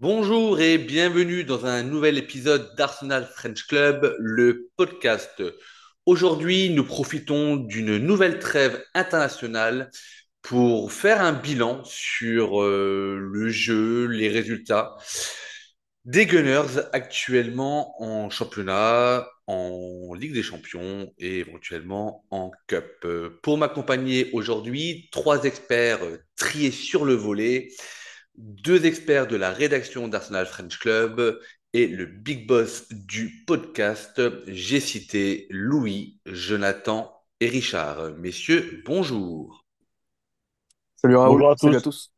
Bonjour et bienvenue dans un nouvel épisode d'Arsenal French Club, le podcast. Aujourd'hui, nous profitons d'une nouvelle trêve internationale pour faire un bilan sur le jeu, les résultats des Gunners actuellement en championnat, en Ligue des Champions et éventuellement en Cup. Pour m'accompagner aujourd'hui, trois experts triés sur le volet, deux experts de la rédaction d'Arsenal French Club et le big boss du podcast. J'ai cité Louis, Jonathan et Richard. Messieurs, bonjour. Salut Raoul, Bonjour à salut à tous. tous.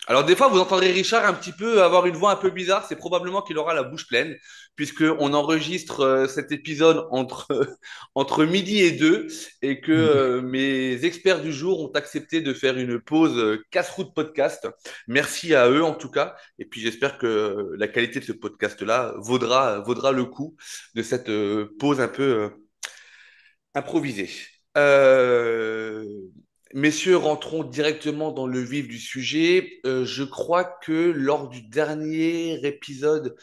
Alors des fois, vous entendrez Richard un petit peu avoir une voix un peu bizarre. C'est probablement qu'il aura la bouche pleine, puisque on enregistre cet épisode entre midi et deux, et que mes experts du jour ont accepté de faire une pause casse-route podcast. Merci à eux en tout cas. Et puis j'espère que la qualité de ce podcast-là vaudra le coup de cette pause un peu improvisée. Euh, Messieurs, rentrons directement dans le vif du sujet. Je crois que lors du dernier épisode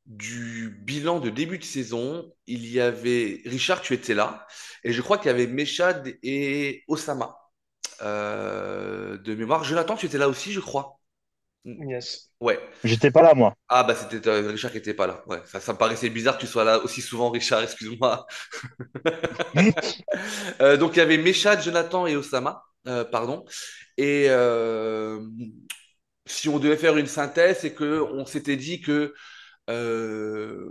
du bilan de début de saison, il y avait Richard, tu étais là, et je crois qu'il y avait Meshad et Osama de mémoire. Jonathan, tu étais là aussi, je crois. Yes. Ouais. J'étais pas là, moi. Ah bah c'était Richard qui était pas là. Ouais, ça me paraissait bizarre que tu sois là aussi souvent, Richard. Excuse-moi. Donc il y avait Meshad, Jonathan et Osama, pardon. Et si on devait faire une synthèse, c'est que on s'était dit que euh,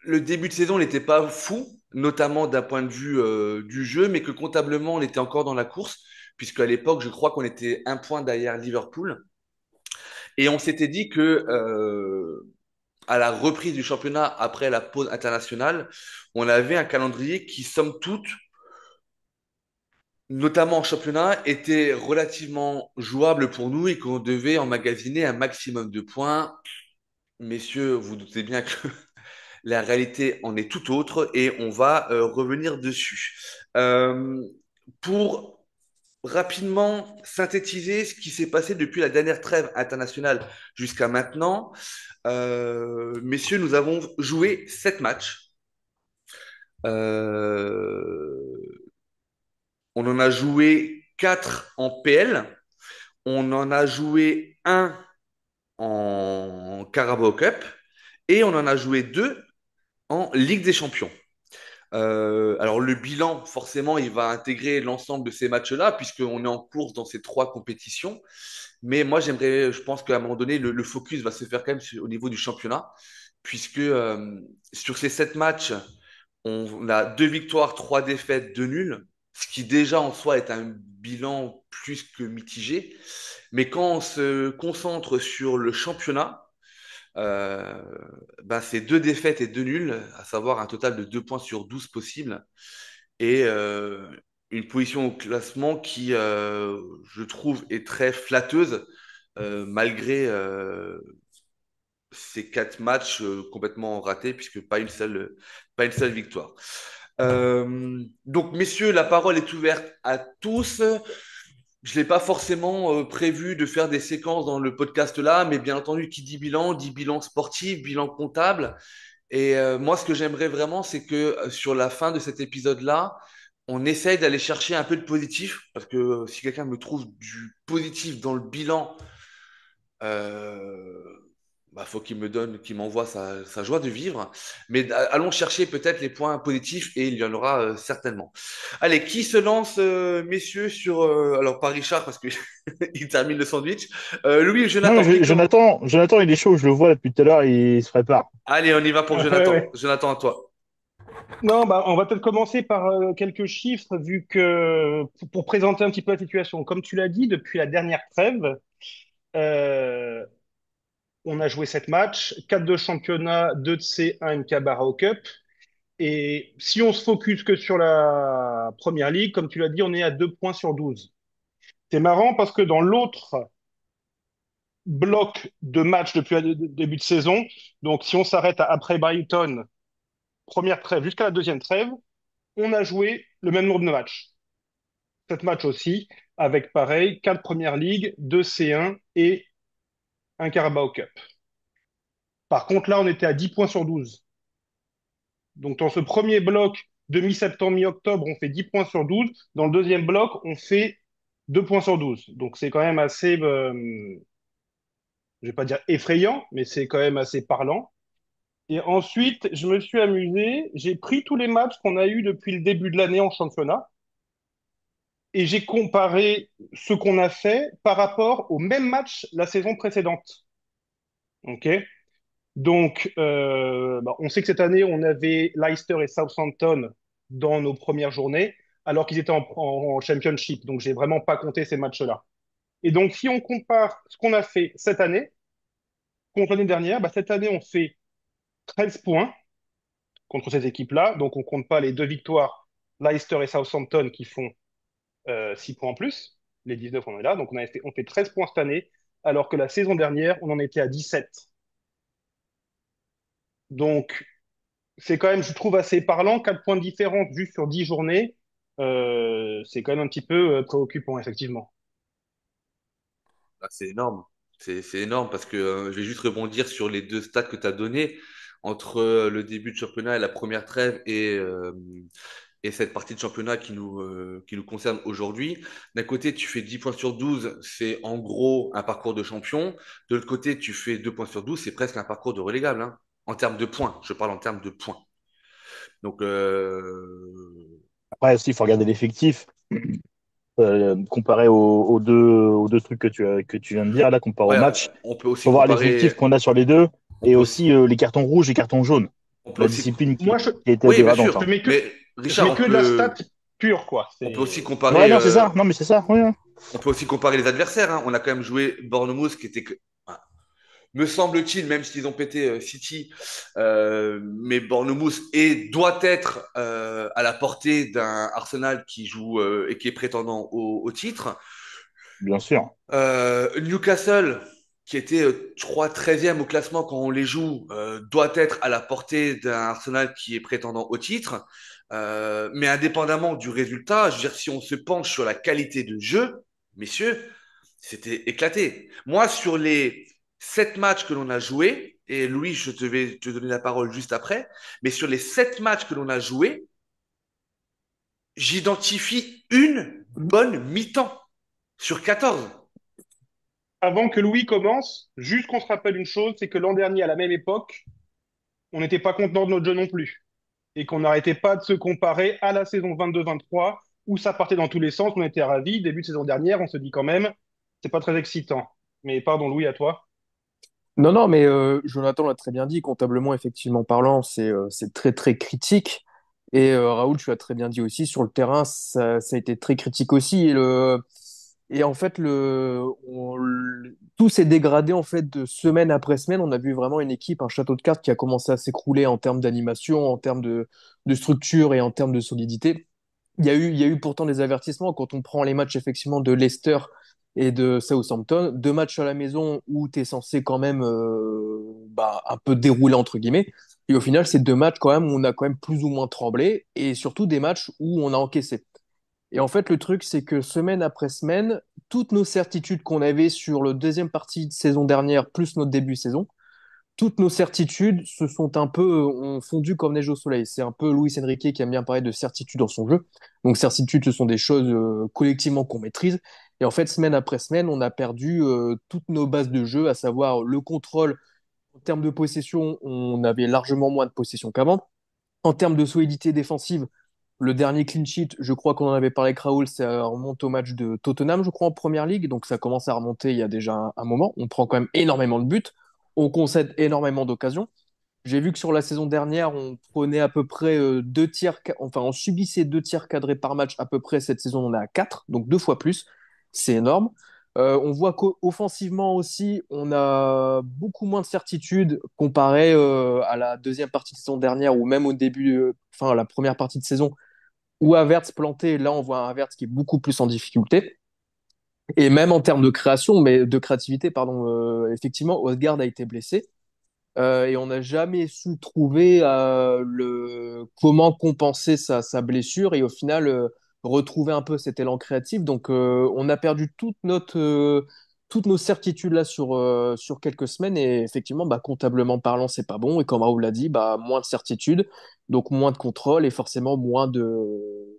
le début de saison n'était pas fou, notamment d'un point de vue du jeu, mais que comptablement on était encore dans la course, puisque à l'époque je crois qu'on était un point derrière Liverpool. Et on s'était dit que à la reprise du championnat après la pause internationale, on avait un calendrier qui, somme toute, notamment en championnat, était relativement jouable pour nous et qu'on devait emmagasiner un maximum de points. Messieurs, vous doutez bien que la réalité en est tout autre et on va revenir dessus. Euh, pour rapidement synthétiser ce qui s'est passé depuis la dernière trêve internationale jusqu'à maintenant, messieurs, nous avons joué 7 matchs. Euh, on en a joué 4 en PL. On en a joué un en Carabao Cup et on en a joué 2 en Ligue des Champions. Alors le bilan, forcément, il va intégrer l'ensemble de ces matchs-là, puisqu'on est en course dans ces trois compétitions. Mais moi, je pense qu'à un moment donné, le focus va se faire quand même au niveau du championnat, puisque sur ces 7 matchs, on a 2 victoires, 3 défaites, 2 nuls, ce qui déjà en soi est un bilan plus que mitigé. Mais quand on se concentre sur le championnat, euh, ben c'est 2 défaites et 2 nuls, à savoir un total de 2 points sur 12 possibles. Et une position au classement qui, je trouve, est très flatteuse, malgré ces 4 matchs complètement ratés, puisque pas une seule victoire. Donc, messieurs, la parole est ouverte à tous. Je n'ai pas forcément prévu de faire des séquences dans le podcast là, mais bien entendu, qui dit bilan sportif, bilan comptable. Et moi, ce que j'aimerais vraiment, c'est que sur la fin de cet épisode-là, on essaye d'aller chercher un peu de positif, parce que si quelqu'un me trouve du positif dans le bilan, euh, bah, faut qu'il m'envoie sa joie de vivre. Mais allons chercher peut-être les points positifs et il y en aura certainement. Allez, qui se lance, messieurs, sur alors pas Richard parce que il termine le sandwich. Louis, Non, mais Jonathan, qui commence? Jonathan, il est chaud, je le vois depuis tout à l'heure, il se prépare. Allez, on y va pour Ouais, Jonathan. ouais. Jonathan, à toi. Non, bah, on va peut-être commencer par quelques chiffres, vu que pour présenter un petit peu la situation. Comme tu l'as dit, depuis la dernière trêve, euh, on a joué 7 matchs, 4 de championnat, 2 de C1, une Carabao Cup. Et si on se focus que sur la première ligue, comme tu l'as dit, on est à 2 points sur 12. C'est marrant parce que dans l'autre bloc de matchs depuis le début de saison, donc si on s'arrête après Brighton, première trêve jusqu'à la deuxième trêve, on a joué le même nombre de matchs. 7 matchs aussi, avec pareil, 4 premières ligues, 2 C1 et un Carabao Cup. Par contre, là, on était à 10 points sur 12. Donc, dans ce premier bloc de mi-septembre, mi-octobre, on fait 10 points sur 12. Dans le deuxième bloc, on fait 2 points sur 12. Donc, c'est quand même assez, je vais pas dire effrayant, mais c'est quand même assez parlant. Et ensuite, je me suis amusé, j'ai pris tous les matchs qu'on a eus depuis le début de l'année en championnat et j'ai comparé ce qu'on a fait par rapport au même match la saison précédente. OK? Donc, on sait que cette année, on avait Leicester et Southampton dans nos premières journées, alors qu'ils étaient en championship. Donc, j'ai vraiment pas compté ces matchs-là. Et donc, si on compare ce qu'on a fait cette année contre l'année dernière, cette année, on fait 13 points contre ces équipes-là. Donc, on compte pas les deux victoires, Leicester et Southampton, qui font 6 points en plus. Les 19, on est là. Donc, on fait 13 points cette année, alors que la saison dernière, on en était à 17. Donc, c'est quand même, je trouve, assez parlant. 4 points de différence juste sur 10 journées. C'est quand même un petit peu préoccupant, effectivement. Ah, c'est énorme. C'est énorme parce que je vais juste rebondir sur les deux stats que tu as donnés entre le début de championnat et la première trêve et cette partie de championnat qui nous concerne aujourd'hui. D'un côté, tu fais 10 points sur 12, c'est en gros un parcours de champion. De l'autre côté, tu fais 2 points sur 12, c'est presque un parcours de relégable, hein, en termes de points. Je parle en termes de points. Donc, Après, aussi, il faut regarder l'effectif. Comparé aux deux trucs que tu viens de dire, là, comparé au ouais, match, on peut aussi faut voir l'effectif comparer, qu'on a sur les deux on et peut aussi, aussi les cartons rouges et cartons jaunes. on peut La aussi, discipline Moi, qui était oui, bien dégradante, sûr. hein. Mais je Richard, mets que de la stat pure, quoi. on peut aussi Ouais, comparer, non, c'est ça. Non, mais c'est ça. Ouais, ouais. on peut aussi comparer les adversaires, hein. On a quand même joué Bournemouth, qui était, enfin, me semble-t-il, même s'ils ont pété City, mais Bournemouth doit être à la portée d'un Arsenal qui joue et qui est prétendant au titre. Bien sûr. Newcastle, qui était, je crois, 13e au classement quand on les joue, doit être à la portée d'un Arsenal qui est prétendant au titre. Mais indépendamment du résultat, je veux dire, si on se penche sur la qualité de jeu, messieurs, c'était éclaté. Moi, sur les 7 matchs que l'on a joués, et Louis, je te vais te donner la parole juste après, mais sur les 7 matchs que l'on a joués, j'identifie une bonne mi-temps sur 14. Avant que Louis commence, juste qu'on se rappelle une chose, c'est que l'an dernier, à la même époque, on n'était pas content de notre jeu non plus. Et qu'on n'arrêtait pas de se comparer à la saison 22-23, où ça partait dans tous les sens, on était ravis. Début de saison dernière, on se dit quand même, c'est pas très excitant. Mais pardon, Louis, à toi. Non, non, mais Jonathan l'a très bien dit, comptablement, effectivement parlant, c'est très, très critique. Et Raoul, tu l'as très bien dit aussi, sur le terrain, ça a été très critique aussi. Et en fait, tout s'est dégradé en fait de semaine après semaine. On a vu vraiment une équipe, un château de cartes qui a commencé à s'écrouler en termes d'animation, en termes de structure et en termes de solidité. Il y a eu pourtant des avertissements quand on prend les matchs effectivement de Leicester et de Southampton, deux matchs à la maison où tu es censé quand même un peu dérouler entre guillemets. Et au final, c'est deux matchs quand même où on a quand même plus ou moins tremblé et surtout des matchs où on a encaissé. Et en fait, le truc, c'est que semaine après semaine, toutes nos certitudes qu'on avait sur le deuxième partie de saison dernière, plus notre début de saison, toutes nos certitudes se sont un peu ont fondu comme neige au soleil. C'est un peu Luis Enrique qui aime bien parler de certitude dans son jeu. Donc certitude, ce sont des choses collectivement qu'on maîtrise. Et en fait, semaine après semaine, on a perdu toutes nos bases de jeu, à savoir le contrôle. En termes de possession, on avait largement moins de possession qu'avant. En termes de solidité défensive, le dernier clean sheet, je crois qu'on en avait parlé avec Raoul, ça remonte au match de Tottenham, je crois, en Première Ligue. Donc ça commence à remonter il y a déjà un moment. On prend quand même énormément de buts. On concède énormément d'occasions. J'ai vu que sur la saison dernière, on prenait à peu près deux tirs, enfin, on subissait deux tirs cadrés par match à peu près. Cette saison, on est à quatre, donc deux fois plus. C'est énorme. On voit qu'offensivement aussi, on a beaucoup moins de certitude comparé à la deuxième partie de saison dernière ou même au début, enfin, à la première partie de saison où Havertz planté. Là, on voit un Havertz qui est beaucoup plus en difficulté. Et même en termes de création, mais de créativité, pardon, effectivement, Odegaard a été blessé. Et on n'a jamais su trouver comment compenser sa blessure et au final retrouver un peu cet élan créatif. Donc on a perdu toute notre toutes nos certitudes là sur quelques semaines et effectivement, bah, comptablement parlant, c'est pas bon. Et comme Raoul l'a dit, bah, moins de certitudes, donc moins de contrôle et forcément moins de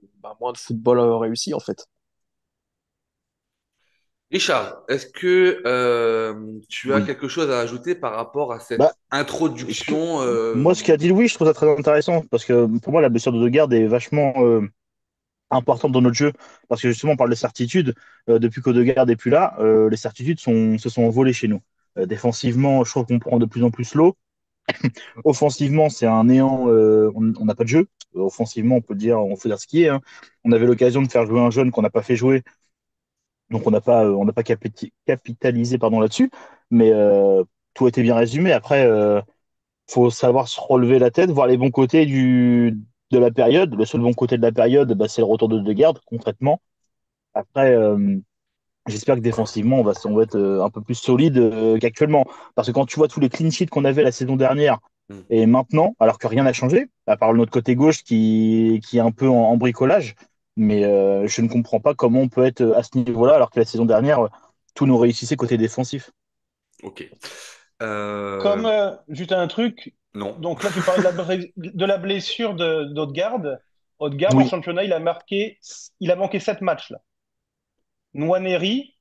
football réussi en fait. Richard, est-ce que tu as Oui. quelque chose à ajouter par rapport à cette Bah, ce que, introduction moi, ce qu'a dit Louis, je trouve ça très intéressant parce que pour moi, la blessure de Degarde est vachement importante dans notre jeu parce que justement, on parle de certitude. Depuis qu'Odegaard n'est plus là, les certitudes se sont envolées chez nous. Défensivement, je trouve qu'on prend de plus en plus l'eau. Offensivement, c'est un néant. On n'a pas de jeu. Offensivement, on peut dire ce qui est, hein. On avait l'occasion de faire jouer un jeune qu'on n'a pas fait jouer, donc on n'a pas capitalisé pardon là-dessus. Mais tout a été bien résumé. Après, faut savoir se relever la tête, voir les bons côtés de la période. Le seul bon côté de la période, bah, c'est le retour de Degarde, concrètement. Après, j'espère que défensivement, on va être un peu plus solide qu'actuellement. Parce que quand tu vois tous les clean sheets qu'on avait la saison dernière hmm, et maintenant, alors que rien n'a changé, à part notre côté gauche qui est un peu en bricolage, mais je ne comprends pas comment on peut être à ce niveau-là alors que la saison dernière, tout nous réussissait côté défensif. ok. Comme, juste un truc, Non. donc là, tu parlais de la blessure d'Odegaard. Odegaard, en Oui, championnat, il a manqué 7 matchs, là. Nwaneri,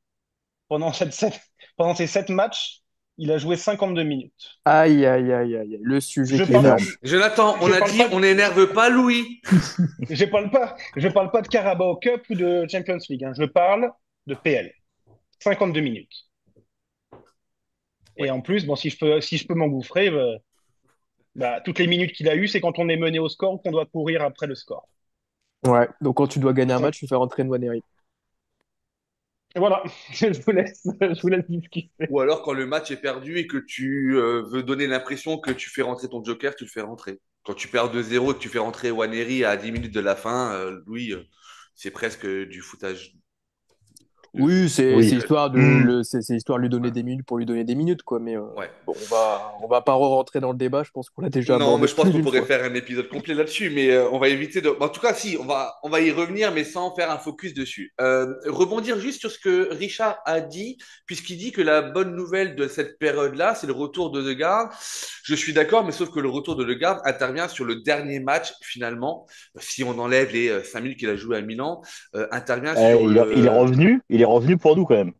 pendant ces 7 matchs, il a joué 52 minutes. Aïe, aïe, aïe, aïe, aïe, le sujet Je qui parle, énorme. fâche. Jonathan, on je a parle dit pas, on n'énerve pas Louis. je parle pas de Carabao Cup ou de Champions League, hein. Je parle de PL. 52 minutes. Et Ouais. en plus, bon, si je peux m'engouffrer, bah, toutes les minutes qu'il a eues, c'est quand on est mené au score ou qu'on doit courir après le score. Ouais, donc quand tu dois gagner un Donc, match, tu fais rentrer Nwaneri. voilà, je vous laisse discuter. Ou alors quand le match est perdu et que tu veux donner l'impression que tu fais rentrer ton joker, tu le fais rentrer. Quand tu perds 2-0 et que tu fais rentrer Waneri à 10 minutes de la fin, Louis, c'est presque du foutage Oui, Oui. Hmm. c'est histoire de lui donner ouais. des minutes pour lui donner des minutes, quoi. Mais Ouais. bon, on va pas rentrer dans le débat. Je pense qu'on l'a déjà Non, mais abordé je pense plus qu'on d'une pourrait fois. faire un épisode complet là-dessus, mais on va éviter de. En tout cas, si, on va y revenir, mais sans faire un focus dessus. Rebondir juste sur ce que Richard a dit, puisqu'il dit que la bonne nouvelle de cette période-là, c'est le retour de Degarde. Je suis d'accord, mais sauf que le retour de Degarde intervient sur le dernier match, finalement. Si on enlève les 5 minutes qu'il a joué à Milan, intervient sur le. Il est revenu pour nous quand même.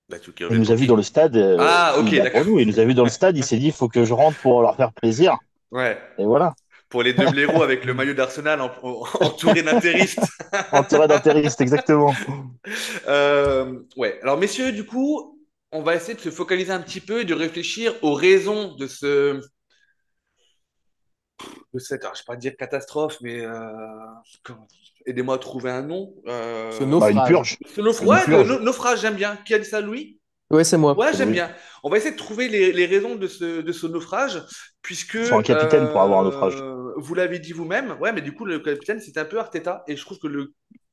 Bah, tu Il reviens nous a pour vu dans le qui? stade, Ah, ok, bah, pour d'accord. nous, il nous a vu dans le stade, il s'est dit, il faut que je rentre pour leur faire plaisir. Ouais. Et voilà. Pour les deux blaireaux avec le maillot d'Arsenal entouré d'intéristes. Entouré d'intéristes, exactement. Ouais. Alors, messieurs, du coup, on va essayer de se focaliser un petit peu et de réfléchir aux raisons de cette, alors, je ne vais pas dire catastrophe, mais aidez-moi à trouver un nom. Ce Bah, une naufrage. purge. Ce Une ouais, purge. naufrage, j'aime bien. Qui a dit ça, Louis? Ouais, c'est moi. Ouais, C'est j'aime Louis. bien. On va essayer de trouver les raisons de ce naufrage, puisque Il faut un capitaine pour avoir un naufrage. vous l'avez dit vous-même. Ouais, mais du coup, le capitaine, c'est un peu Arteta. Et je trouve que le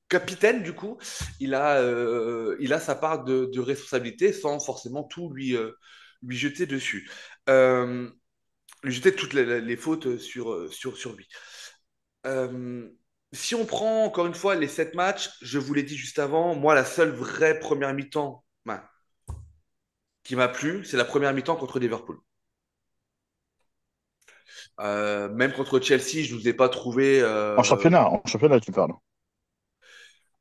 capitaine, du coup, il a sa part de responsabilité sans forcément tout lui jeter dessus. Euh, Lui jeter toutes les fautes sur lui. Euh, Si on prend encore une fois les 7 matchs, je vous l'ai dit juste avant, moi, la seule vraie première mi-temps ben, qui m'a plu, c'est la première mi-temps contre Liverpool. Même contre Chelsea, je ne vous ai pas trouvé. En championnat, tu parles.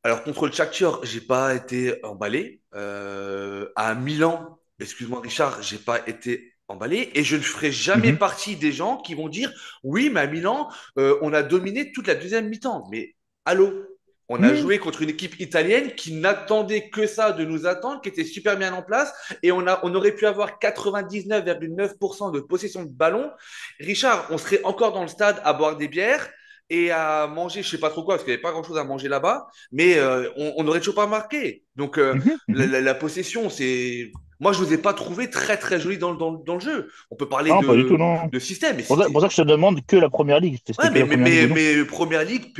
Alors contre le Shakhtar, j'ai pas été emballé. À Milan, excuse-moi Richard, j'ai pas été emballé et je ne ferai jamais Mhm. partie des gens qui vont dire oui, mais à Milan, on a dominé toute la deuxième mi-temps. Mais allô, on a Mhm. joué contre une équipe italienne qui n'attendait que ça de nous attendre, qui était super bien en place et on aurait pu avoir 99,9% de possession de ballon. Richard, on serait encore dans le stade à boire des bières et à manger, je sais pas trop quoi, parce qu'il n'y avait pas grand-chose à manger là-bas, mais on n'aurait toujours pas marqué. Donc Mhm. Mhm. la possession, c'est. Moi, je ne vous ai pas trouvé très très joli dans le jeu. On peut parler Non, pas du tout, non. de système, mais Pour c'était. ça que je te demande que la première ligue. Ouais, C'était que la première ligue ou non? mais Première Ligue,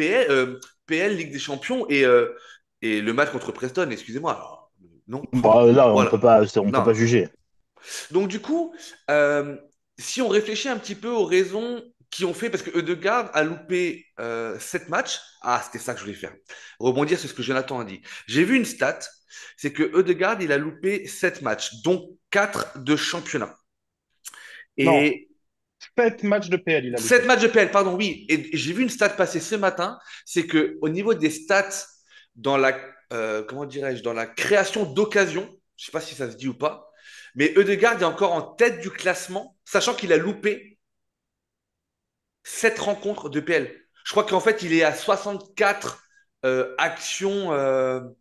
PL, Ligue des Champions et le match contre Preston, excusez-moi. Alors, non, Bah, là, voilà. on peut Non. pas juger. Donc, du coup, si on réfléchit un petit peu aux raisons qui ont fait, parce que Ødegaard a loupé 7 matchs. Ah, c'était ça que je voulais faire. Rebondir sur ce que Jonathan a dit. J'ai vu une stat, c'est que Ødegaard, il a loupé 7 matchs, dont 4 de championnat. Non, Et 7 matchs de PL, il a 7 loupé. matchs de PL, pardon, oui. Et j'ai vu une stat passer ce matin, c'est que au niveau des stats dans la, comment dirais-je, dans la création d'occasion, je sais pas si ça se dit ou pas, mais Ødegaard est encore en tête du classement, sachant qu'il a loupé 7 rencontres de PL. Je crois qu'en fait, il est à 64 actions. Alors,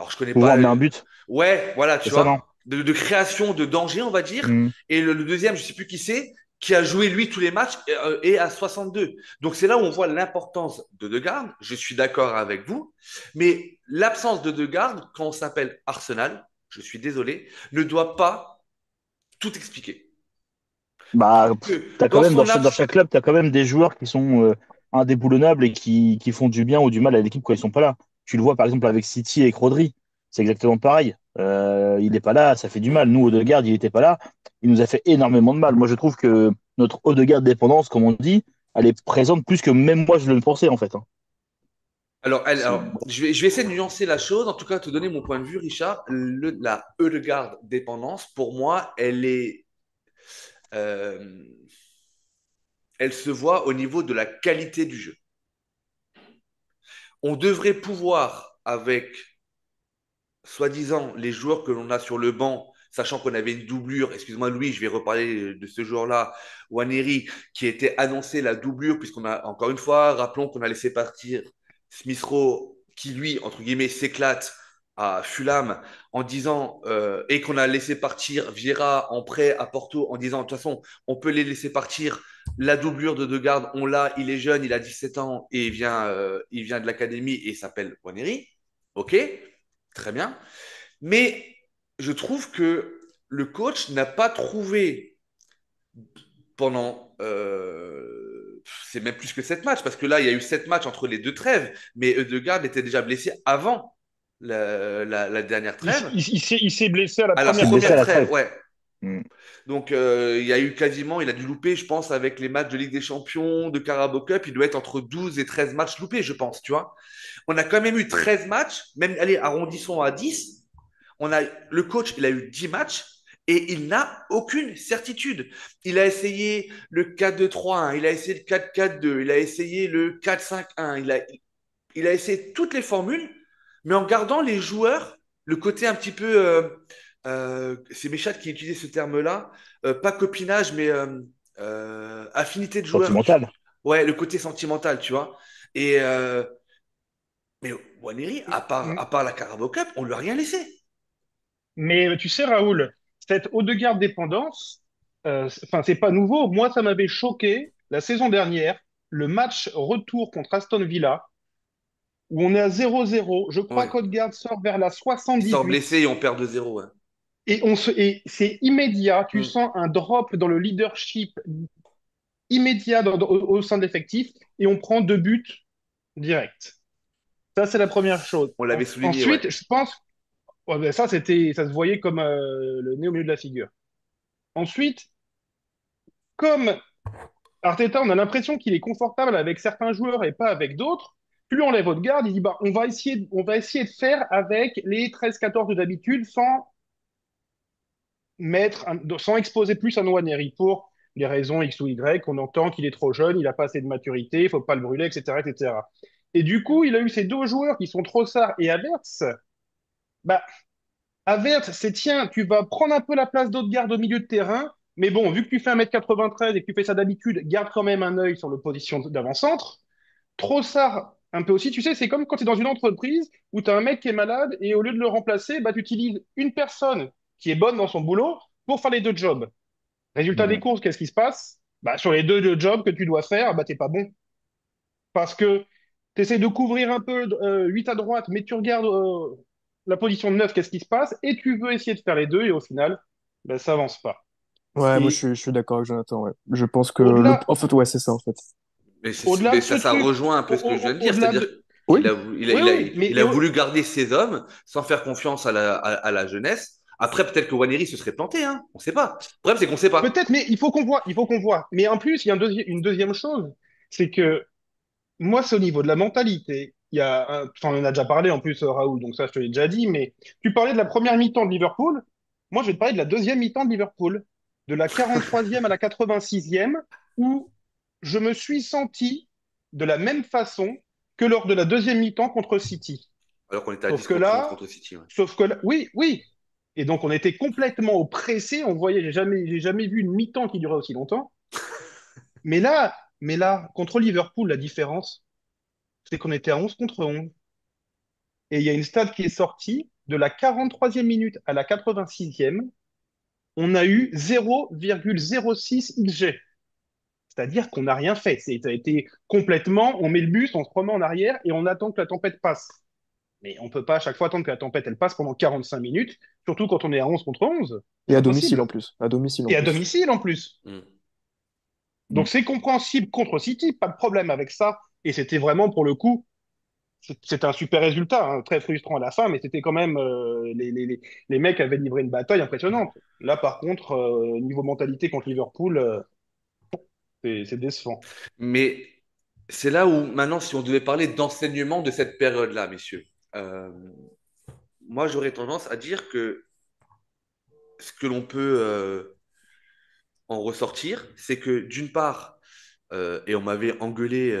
je connais Pour pas. voir, mais un but, Ouais, voilà, c'est tu ça, non? vois, de création de danger, on va dire. Hmm. Et le deuxième, je sais plus qui c'est, qui a joué lui tous les matchs et à 62. Donc, c'est là où on voit l'importance de Degarde. Je suis d'accord avec vous. Mais l'absence de Degarde, quand on s'appelle Arsenal, je suis désolé, ne doit pas tout expliquer. Bah, Que t'as quand dans même son dans absence. chaque club, t'as quand même des joueurs qui sont indéboulonnables et qui font du bien ou du mal à l'équipe quand ils sont pas là. Tu le vois par exemple avec City et avec Rodri, c'est exactement pareil. Il n'est pas là, ça fait du mal. Nous, Odegaard, il n'était pas là, il nous a fait énormément de mal. Moi, je trouve que notre Odegaard dépendance, comme on dit, elle est présente plus que même moi je le pensais en fait, hein. Alors, je vais essayer de nuancer la chose, en tout cas te donner mon point de vue, Richard. La Ødegaard dépendance, pour moi, euh, elle se voit au niveau de la qualité du jeu. On devrait pouvoir, avec soi-disant les joueurs que l'on a sur le banc, sachant qu'on avait une doublure, excuse-moi Louis, je vais reparler de ce joueur-là, Waneri, qui était annoncé la doublure, puisqu'on a, encore une fois, rappelons qu'on a laissé partir Smith Rowe, qui lui, entre guillemets, s'éclate à Fulham en disant, et qu'on a laissé partir Vieira en prêt à Porto en disant, de toute façon, on peut les laisser partir. La doublure de Degarde, on l'a, il est jeune, il a 17 ans et il vient de l'académie et il s'appelle Waneri. OK, très bien. Mais je trouve que le coach n'a pas trouvé pendant. C'est même plus que 7 matchs, parce que là, il y a eu 7 matchs entre les deux trêves, mais Ødegaard était déjà blessé avant la dernière trêve. Il s'est blessé à la À la C'est première blessé à première trêve. la trêve, trêve. ouais. Hmm. Donc, il y a eu quasiment, il a dû louper, je pense, avec les matchs de Ligue des Champions, de Carabao Cup, il doit être entre 12 et 13 matchs loupés, je pense, tu vois. On a quand même eu 13 matchs, même, allez, arrondissons à 10. Le coach, il a eu 10 matchs et il n'a aucune certitude. Il a essayé le 4-2-3-1, il a essayé le 4-4-2, il a essayé le 4-5-1, il a essayé toutes les formules, mais en gardant les joueurs, le côté un petit peu, c'est Méchat qui utilisait ce terme-là, pas copinage, mais affinité de joueurs. Sentimental. Ouais, le côté sentimental, tu vois. Et mais Waneri, à part la Carabao Cup, on lui a rien laissé. Mais tu sais, Raoul, cette Odegaard dépendance, enfin, c'est pas nouveau. Moi, ça m'avait choqué la saison dernière, le match retour contre Aston Villa, où on est à 0-0. Je crois Ouais. qu'Odegaard sort vers la Il sort blessé 78 et on perd 2-0. Ouais. et c'est immédiat. Tu Mm. sens un drop dans le leadership immédiat au sein de l'effectif et on prend 2 buts directs. Ça, c'est la première chose. On l'avait souligné, ouais. Ensuite, je pense, ouais, ben ça, ça se voyait comme le nez au milieu de la figure. Ensuite, comme Arteta, on a l'impression qu'il est confortable avec certains joueurs et pas avec d'autres. Plus on lève votre garde, il dit bah, on va essayer de faire avec les 13-14 de d'habitude sans exposer plus à Nwaneri pour les raisons X ou Y. On entend qu'il est trop jeune, il n'a pas assez de maturité, il faut pas le brûler, etc., etc. Et du coup, il a eu ces deux joueurs qui sont Trossard et Havertz. Bah, Havertz, c'est tiens, tu vas prendre un peu la place d'Odegaard au milieu de terrain, mais bon, vu que tu fais 1m93 et que tu fais ça d'habitude, garde quand même un œil sur le position d'avant-centre. Trossard, un peu aussi, tu sais, c'est comme quand tu es dans une entreprise où tu as un mec qui est malade et au lieu de le remplacer, bah, tu utilises une personne qui est bonne dans son boulot pour faire les deux jobs. Résultat des Hmm. courses, qu'est-ce qui se passe? Bah, sur les deux jobs que tu dois faire, bah, t'es pas bon. Parce que tu essaies de couvrir un peu 8 à droite, mais tu regardes la position de 9, qu'est-ce qui se passe? Et tu veux essayer de faire les deux, et au final, bah, ça avance pas. Ouais, moi Et je suis d'accord avec Jonathan, ouais. Je pense que au-delà, en fait, ouais, c'est ça, en fait. au-delà Mais de ce ça truc, rejoint un peu ce que je viens de dire. au-delà C'est-à-dire de... Oui, qu'il Oui, oui, il a et voulu garder ses hommes sans faire confiance à la jeunesse. Après, peut-être que Waneri se serait planté, hein. On ne sait pas. Le problème, c'est qu'on ne sait pas. Peut-être, mais il faut qu'on voit. Mais en plus, il y a une deuxième chose, c'est que moi, c'est au niveau de la mentalité. Enfin, on en a déjà parlé en plus, Raoul, donc ça, je te l'ai déjà dit, mais tu parlais de la première mi-temps de Liverpool. Moi, je vais te parler de la deuxième mi-temps de Liverpool, de la 43e à la 86e, où je me suis senti de la même façon que lors de la deuxième mi-temps contre City. Alors qu'on était à Sauf 10 que contre 11 là, contre City. Ouais. oui, oui. Et donc, on était complètement oppressés. On voyait, j'ai jamais vu une mi-temps qui durait aussi longtemps. Mais là, contre Liverpool, la différence, c'est qu'on était à 11 contre 11. Et il y a une stat qui est sortie de la 43e minute à la 86e. On a eu 0,06 XG. C'est-à-dire qu'on n'a rien fait. Ça a été complètement, on met le bus, on se remet en arrière et on attend que la tempête passe. Mais on peut pas à chaque fois attendre que la tempête elle passe pendant 45 minutes, surtout quand on est à 11 contre 11. Et C'est à domicile impossible. en plus. À domicile en Et à plus. domicile en plus. Mm. Donc c'est compréhensible contre City, pas de problème avec ça. Et c'était vraiment pour le coup, c'était un super résultat, hein, très frustrant à la fin, mais c'était quand même les mecs avaient livré une bataille impressionnante. Là par contre, niveau mentalité contre Liverpool, c'est décevant. Mais c'est là où, maintenant, si on devait parler d'enseignement de cette période-là, messieurs, euh, moi, j'aurais tendance à dire que ce que l'on peut en ressortir, c'est que d'une part, et on m'avait engueulé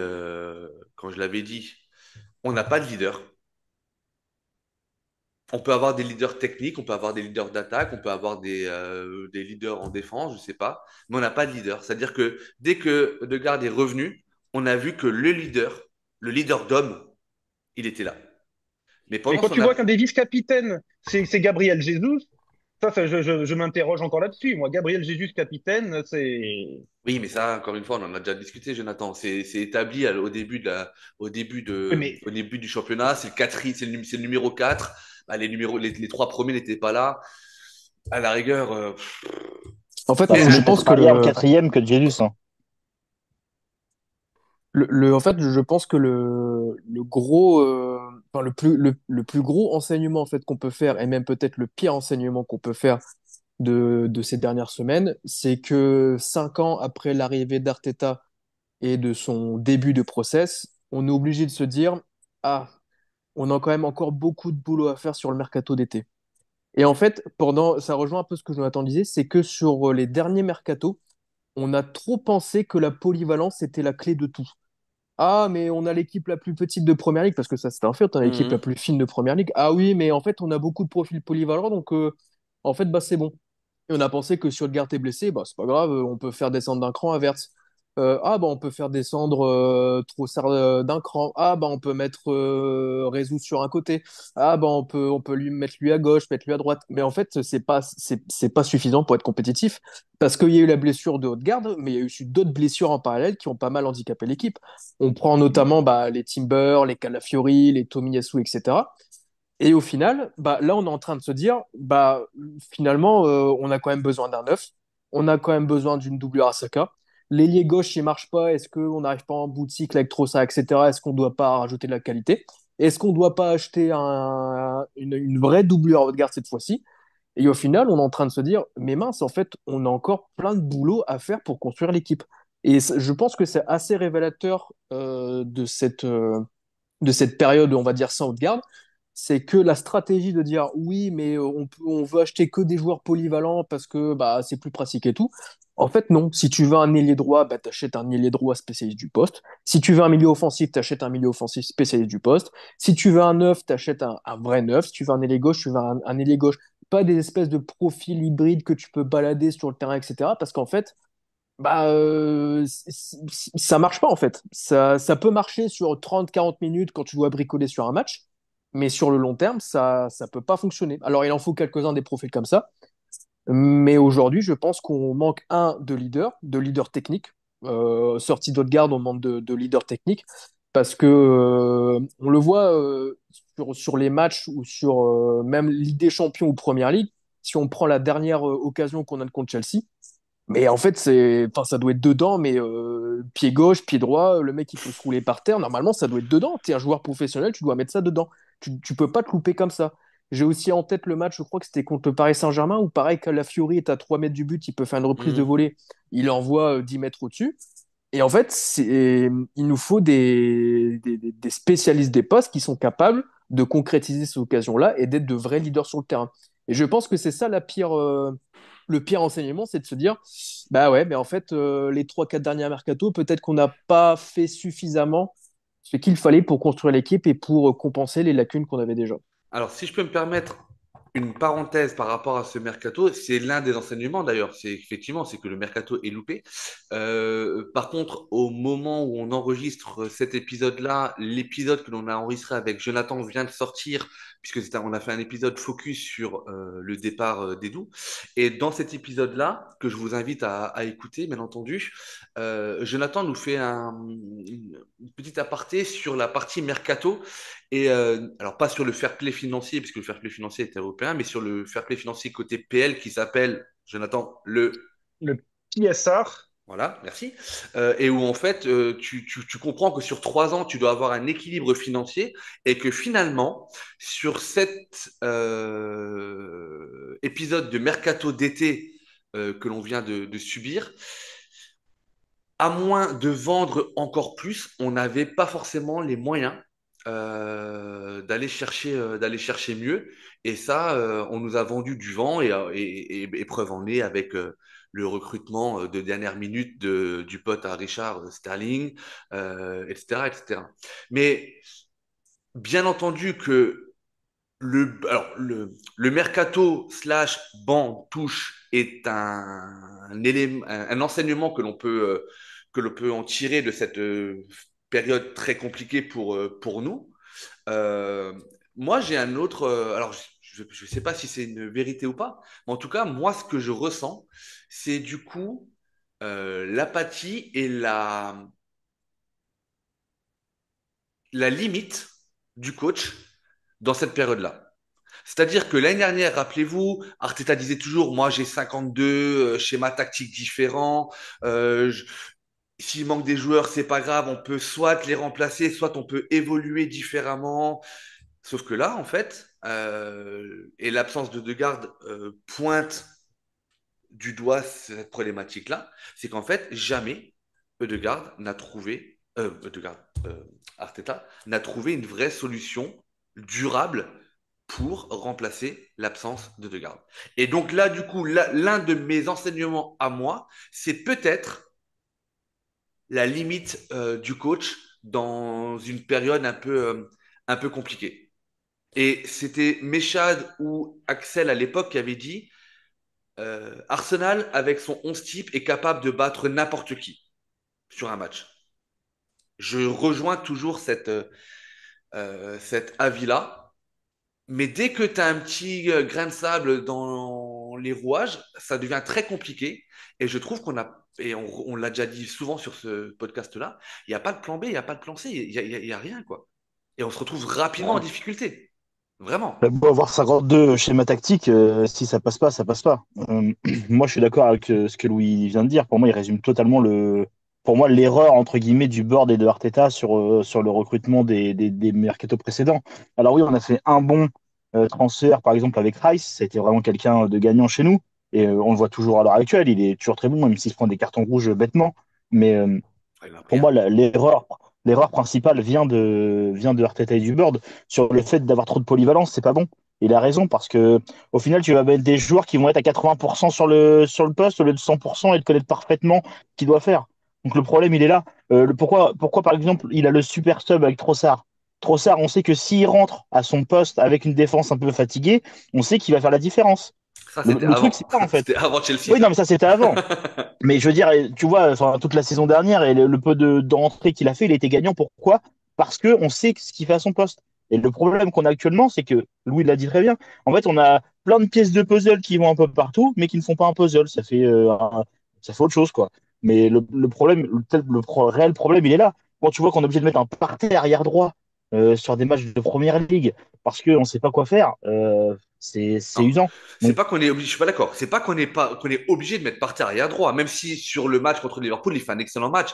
quand je l'avais dit, on n'a pas de leader. On peut avoir des leaders techniques, on peut avoir des leaders d'attaque, on peut avoir des leaders en défense, je sais pas, mais on n'a pas de leader. C'est-à-dire que dès que Odegaard est revenu, on a vu que le leader d'homme, il était là. Mais Mais pendant quand son tu vois qu'un absence, des vice-capitaines, c'est Gabriel Jesus, ça, je m'interroge encore là-dessus. Moi, Gabriel Jesus, capitaine, c'est... oui, mais ça, encore une fois, on en a déjà discuté, Jonathan. C'est établi Oui, mais au début du championnat. C'est le quatrième, c'est le numéro 4. Bah, les trois premiers n'étaient pas là. À la rigueur, En fait, Bah, mais c'est je mieux pense d'être que marié en quatrième que de Jesus, hein. en fait, je pense que le gros, enfin, le plus gros enseignement en fait qu'on peut faire, et même peut-être le pire enseignement qu'on peut faire de ces dernières semaines, c'est que 5 ans après l'arrivée d'Arteta et de son début de process, on est obligé de se dire, ah, on a quand même encore beaucoup de boulot à faire sur le mercato d'été. Et en fait, ça rejoint un peu ce que Jonathan disait, c'est que sur les derniers mercatos, on a trop pensé que la polyvalence était la clé de tout. Ah, mais on a l'équipe la plus petite de Première Ligue, parce que ça c'est un fait, on a l'équipe la mhm. plus fine de Première Ligue. Ah oui, mais en fait, on a beaucoup de profils polyvalents, donc en fait, bah, c'est bon. Et on a pensé que si Odegaard est blessé, bah, c'est pas grave, on peut faire descendre d'un cran Havertz. Ah bah on peut faire descendre Trossard d'un cran. Ah bah on peut mettre Rezou sur un côté. Ah bah on peut lui mettre lui à gauche, mettre lui à droite. Mais en fait c'est pas suffisant pour être compétitif parce qu'il y a eu la blessure de Odegaard, mais il y a eu aussi d'autres blessures en parallèle qui ont pas mal handicapé l'équipe. On prend notamment bah, les Timber, les Calafiori, les Tomiyasu, etc. Et au final, bah, là, on est en train de se dire, bah, finalement, on a quand même besoin d'un neuf. On a quand même besoin d'une double Arasaka. L'ailier gauche, il marche pas. Est-ce qu'on n'arrive pas en bout de cycle avec Trossard, etc. Est-ce qu'on doit pas rajouter de la qualité? Est-ce qu'on doit pas acheter une vraie doublure haute garde cette fois-ci? Et au final, on est en train de se dire, mais mince, en fait, on a encore plein de boulot à faire pour construire l'équipe. Et je pense que c'est assez révélateur de cette période, on va dire, sans haute garde, c'est que la stratégie de dire oui, mais on veut acheter que des joueurs polyvalents parce que bah, c'est plus pratique et tout. En fait, non. Si tu veux un ailier droit, bah, tu achètes un ailier droit spécialiste du poste. Si tu veux un milieu offensif, tu achètes un milieu offensif spécialiste du poste. Si tu veux un neuf, tu achètes un vrai neuf. Si tu veux un ailier gauche, tu veux un ailier gauche. Pas des espèces de profils hybrides que tu peux balader sur le terrain, etc. Parce qu'en fait, bah, ça marche pas en fait. Ça peut marcher sur 30-40 minutes quand tu dois bricoler sur un match, mais sur le long terme, ça peut pas fonctionner. Alors, il en faut quelques-uns des profils comme ça, mais aujourd'hui, je pense qu'on manque de leader technique. Sorti d'Odegaard, on manque de leader technique parce que on le voit sur les matchs ou sur même Ligue des Champions ou Première Ligue. Si on prend la dernière occasion qu'on a contre Chelsea, mais en fait, enfin, ça doit être dedans, mais pied gauche, pied droit, le mec il peut se rouler par terre. Normalement, ça doit être dedans. Tu es un joueur professionnel, tu dois mettre ça dedans. Tu peux pas te louper comme ça. J'ai aussi en tête le match, je crois que c'était contre le Paris Saint-Germain, où pareil, Calafiori est à 3 mètres du but, il peut faire une reprise de Mhm. volée, il envoie 10 mètres au-dessus. Et en fait, il nous faut des spécialistes des postes qui sont capables de concrétiser ces occasions-là et d'être de vrais leaders sur le terrain. Et je pense que c'est ça le pire enseignement, c'est de se dire, bah ouais, mais en fait, les 3-4 derniers mercato, peut-être qu'on n'a pas fait suffisamment ce qu'il fallait pour construire l'équipe et pour compenser les lacunes qu'on avait déjà. Alors, si je peux me permettre une parenthèse par rapport à ce mercato, c'est l'un des enseignements d'ailleurs, c'est effectivement, c'est que le mercato est loupé. Par contre, au moment où on enregistre cet épisode-là, l'épisode que l'on a enregistré avec Jonathan vient de sortir, puisque on a fait un épisode focus sur le départ d'Edu. Et dans cet épisode-là, que je vous invite à écouter, bien entendu, Jonathan nous fait une petite aparté sur la partie mercato et alors, pas sur le fair play financier, puisque le fair play financier est européen, mais sur le fair play financier côté PL qui s'appelle, Jonathan, le. Le PSR, Voilà, merci. Et où en fait, tu comprends que sur 3 ans, tu dois avoir un équilibre financier et que finalement, sur cet épisode de mercato d'été que l'on vient de subir, à moins de vendre encore plus, on n'avait pas forcément les moyens d'aller chercher mieux. Et ça, on nous a vendu du vent et preuve en est avec le recrutement de dernière minute du pote à Richard Sterling, etc., etc. Mais bien entendu que le mercato slash banc touche est un élément, un enseignement que l'on peut en tirer de cette période très compliquée pour nous. Euh, Moi, j'ai un autre. Alors, je ne sais pas si c'est une vérité ou pas, mais en tout cas, moi, ce que je ressens, c'est du coup l'apathie et la limite du coach dans cette période-là. C'est-à-dire que l'année dernière, rappelez-vous, Arteta disait toujours, moi j'ai 52 schémas tactiques différents. euh, je- S'il manque des joueurs, c'est pas grave, on peut soit les remplacer, soit on peut évoluer différemment. Sauf que là, en fait, et l'absence de Degarde pointe du doigt cette problématique-là, c'est qu'en fait, jamais Ødegaard n'a trouvé, Arteta n'a trouvé une vraie solution durable pour remplacer l'absence de Degarde. Et donc là, du coup, l'un de mes enseignements à moi, c'est peut-être la limite du coach dans une période un peu compliquée. Et c'était Mechad ou Axel à l'époque qui avait dit Arsenal, avec son 11 type, est capable de battre n'importe qui sur un match. Je rejoins toujours cet avis-là. Mais dès que tu as un petit grain de sable dans les rouages, ça devient très compliqué. Et je trouve et on l'a déjà dit souvent sur ce podcast-là, il n'y a pas de plan B, il n'y a pas de plan C, il y a rien, quoi. Et on se retrouve rapidement en Ouais. difficulté. Vraiment. T'as beau avoir 52 schémas tactiques, si ça passe pas, ça passe pas. Moi, je suis d'accord avec ce que Louis vient de dire. Pour moi, il résume totalement pour moi, l'erreur, entre guillemets, du board et de Arteta sur le recrutement des mercato précédents. Alors oui, on a fait un bon transfert, par exemple, avec Rice. Ça a été vraiment quelqu'un de gagnant chez nous. Et on le voit toujours à l'heure actuelle. Il est toujours très bon, même s'il se prend des cartons rouges bêtement. Mais Il a pour pris un. moi, l'erreur principale vient de Arteta et du board sur le fait d'avoir trop de polyvalence, c'est pas bon. Il a raison parce que au final, tu vas mettre des joueurs qui vont être à 80% sur le poste au lieu de 100% et de connaître parfaitement ce qu'il doit faire. Donc le problème, il est là. Pourquoi, par exemple, il a le super sub avec Trossard? Trossard, on sait que s'il rentre à son poste avec une défense un peu fatiguée, on sait qu'il va faire la différence. Ça, Le, c'était le truc, c'est avant. ça en fait. C'était avant Chelsea, Oui, non, ça. mais ça, c'était avant. Mais je veux dire, tu vois, enfin, toute la saison dernière et le peu d'entrées qu'il a fait, il était gagnant. Pourquoi? Parce que on sait ce qu'il fait à son poste. Et le problème qu'on a actuellement, c'est que Louis l'a dit très bien. En fait, on a plein de pièces de puzzle qui vont un peu partout, mais qui ne font pas un puzzle. Ça fait autre chose, quoi. Mais le problème, réel problème, il est là. Quand tu vois qu'on est obligé de mettre un parterre arrière droit sur des matchs de première ligue parce qu'on ne sait pas quoi faire, c'est Non, usant. c'est Donc, pas qu'on est obligé, je suis pas d'accord. C'est pas qu'on est obligé de mettre par terre arrière droit, même si sur le match contre Liverpool, il fait un excellent match.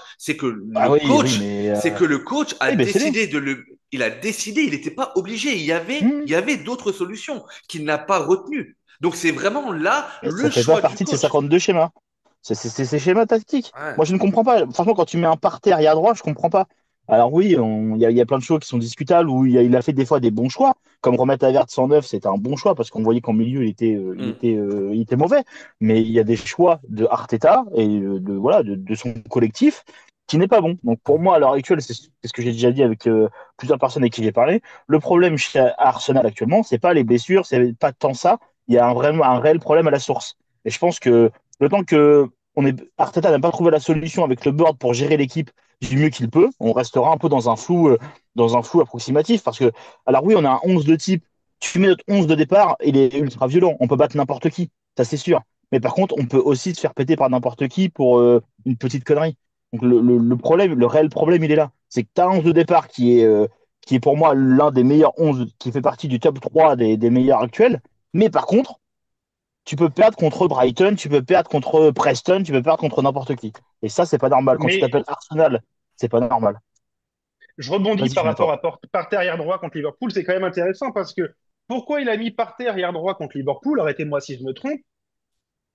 ah oui, oui, mais C'est que le coach a oui, mais c'est décidé de le. il a décidé, il n'était pas obligé. Hmm. Il y avait d'autres solutions qu'il n'a pas retenues. Donc c'est vraiment là Mais ça le fait pas choix du partie de ces coach. 52 schémas. C'est ces schémas tactiques. Ouais. Moi, je ne comprends pas. Franchement, quand tu mets un parterre arrière droit, je comprends pas. Alors oui, il y a plein de choses qui sont discutables où il a fait des fois des bons choix, comme remettre Havertz en neuf, c'était un bon choix parce qu'on voyait qu'en milieu Mm. il était mauvais. Mais il y a des choix de Arteta et voilà de son collectif qui n'est pas bon. Donc pour moi, à l'heure actuelle, c'est ce que j'ai déjà dit avec plusieurs personnes avec qui j'ai parlé. Le problème chez Arsenal actuellement, c'est pas les blessures, c'est pas tant ça. Il y a vraiment un réel problème à la source. Et je pense que le temps que Arteta n'a pas trouvé la solution avec le board pour gérer l'équipe du mieux qu'il peut, on restera un peu dans un flou approximatif. Parce que, alors oui, on a un 11 de type. Tu mets notre 11 de départ, il est ultra violent. On peut battre n'importe qui, ça c'est sûr. Mais par contre, on peut aussi se faire péter par n'importe qui pour une petite connerie. Donc problème, le réel problème, il est là. C'est que tu as un 11 de départ qui est pour moi l'un des meilleurs 11, qui fait partie du top 3 des meilleurs actuels. Mais par contre, tu peux perdre contre Brighton, tu peux perdre contre Preston, tu peux perdre contre n'importe qui. Et ça, c'est pas normal. Quand tu Mais t'appelles Arsenal, c'est pas normal. je rebondis Vas-y, par je rapport m'attends. à Partey arrière droit contre Liverpool. C'est quand même intéressant parce que pourquoi il a mis Partey arrière droit contre Liverpool? Arrêtez-moi si je me trompe.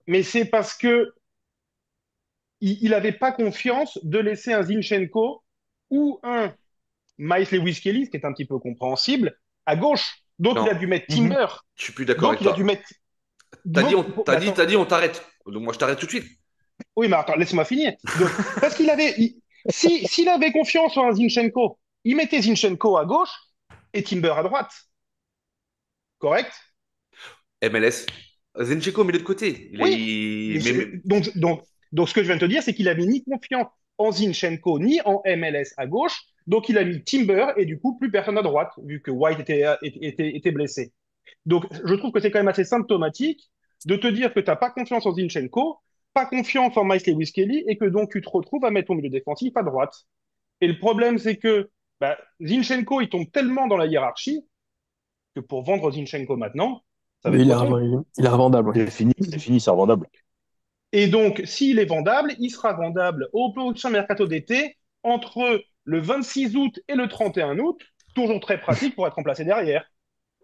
Mais c'est parce que il avait pas confiance de laisser un Zinchenko ou un Miles Lewis Kelly, ce qui est un petit peu compréhensible, à gauche. Donc il Non, a dû mettre Mhm. Timber. je suis plus d'accord Donc avec il a dû toi. mettre. Donc, bah, attends. T'as dit, on t'arrête. Donc moi, je t'arrête tout de suite. Oui, mais attends, laisse-moi finir. Donc, parce qu'il avait. S'il avait confiance en un Zinchenko, il mettait Zinchenko à gauche et Timber à droite. Correct? MLS. Zinchenko, met de côté. Oui. Donc, ce que je viens de te dire, c'est qu'il avait ni confiance en Zinchenko ni en MLS à gauche. Donc, il a mis Timber et du coup, plus personne à droite, vu que White était blessé. Donc, je trouve que c'est quand même assez symptomatique de te dire que tu n'as pas confiance en Zinchenko, pas confiance en Miles Lewis Kelly, et que donc tu te retrouves à mettre ton milieu défensif à droite. Et le problème, c'est que bah, Zinchenko, il tombe tellement dans la hiérarchie que pour vendre Zinchenko maintenant, ça va Mais être poisson. il est revendable, ouais. C'est fini, c'est revendable. Et donc, s'il est vendable, il sera vendable au prochain mercato d'été entre le 26 août et le 31 août, toujours très pratique pour être remplacé derrière.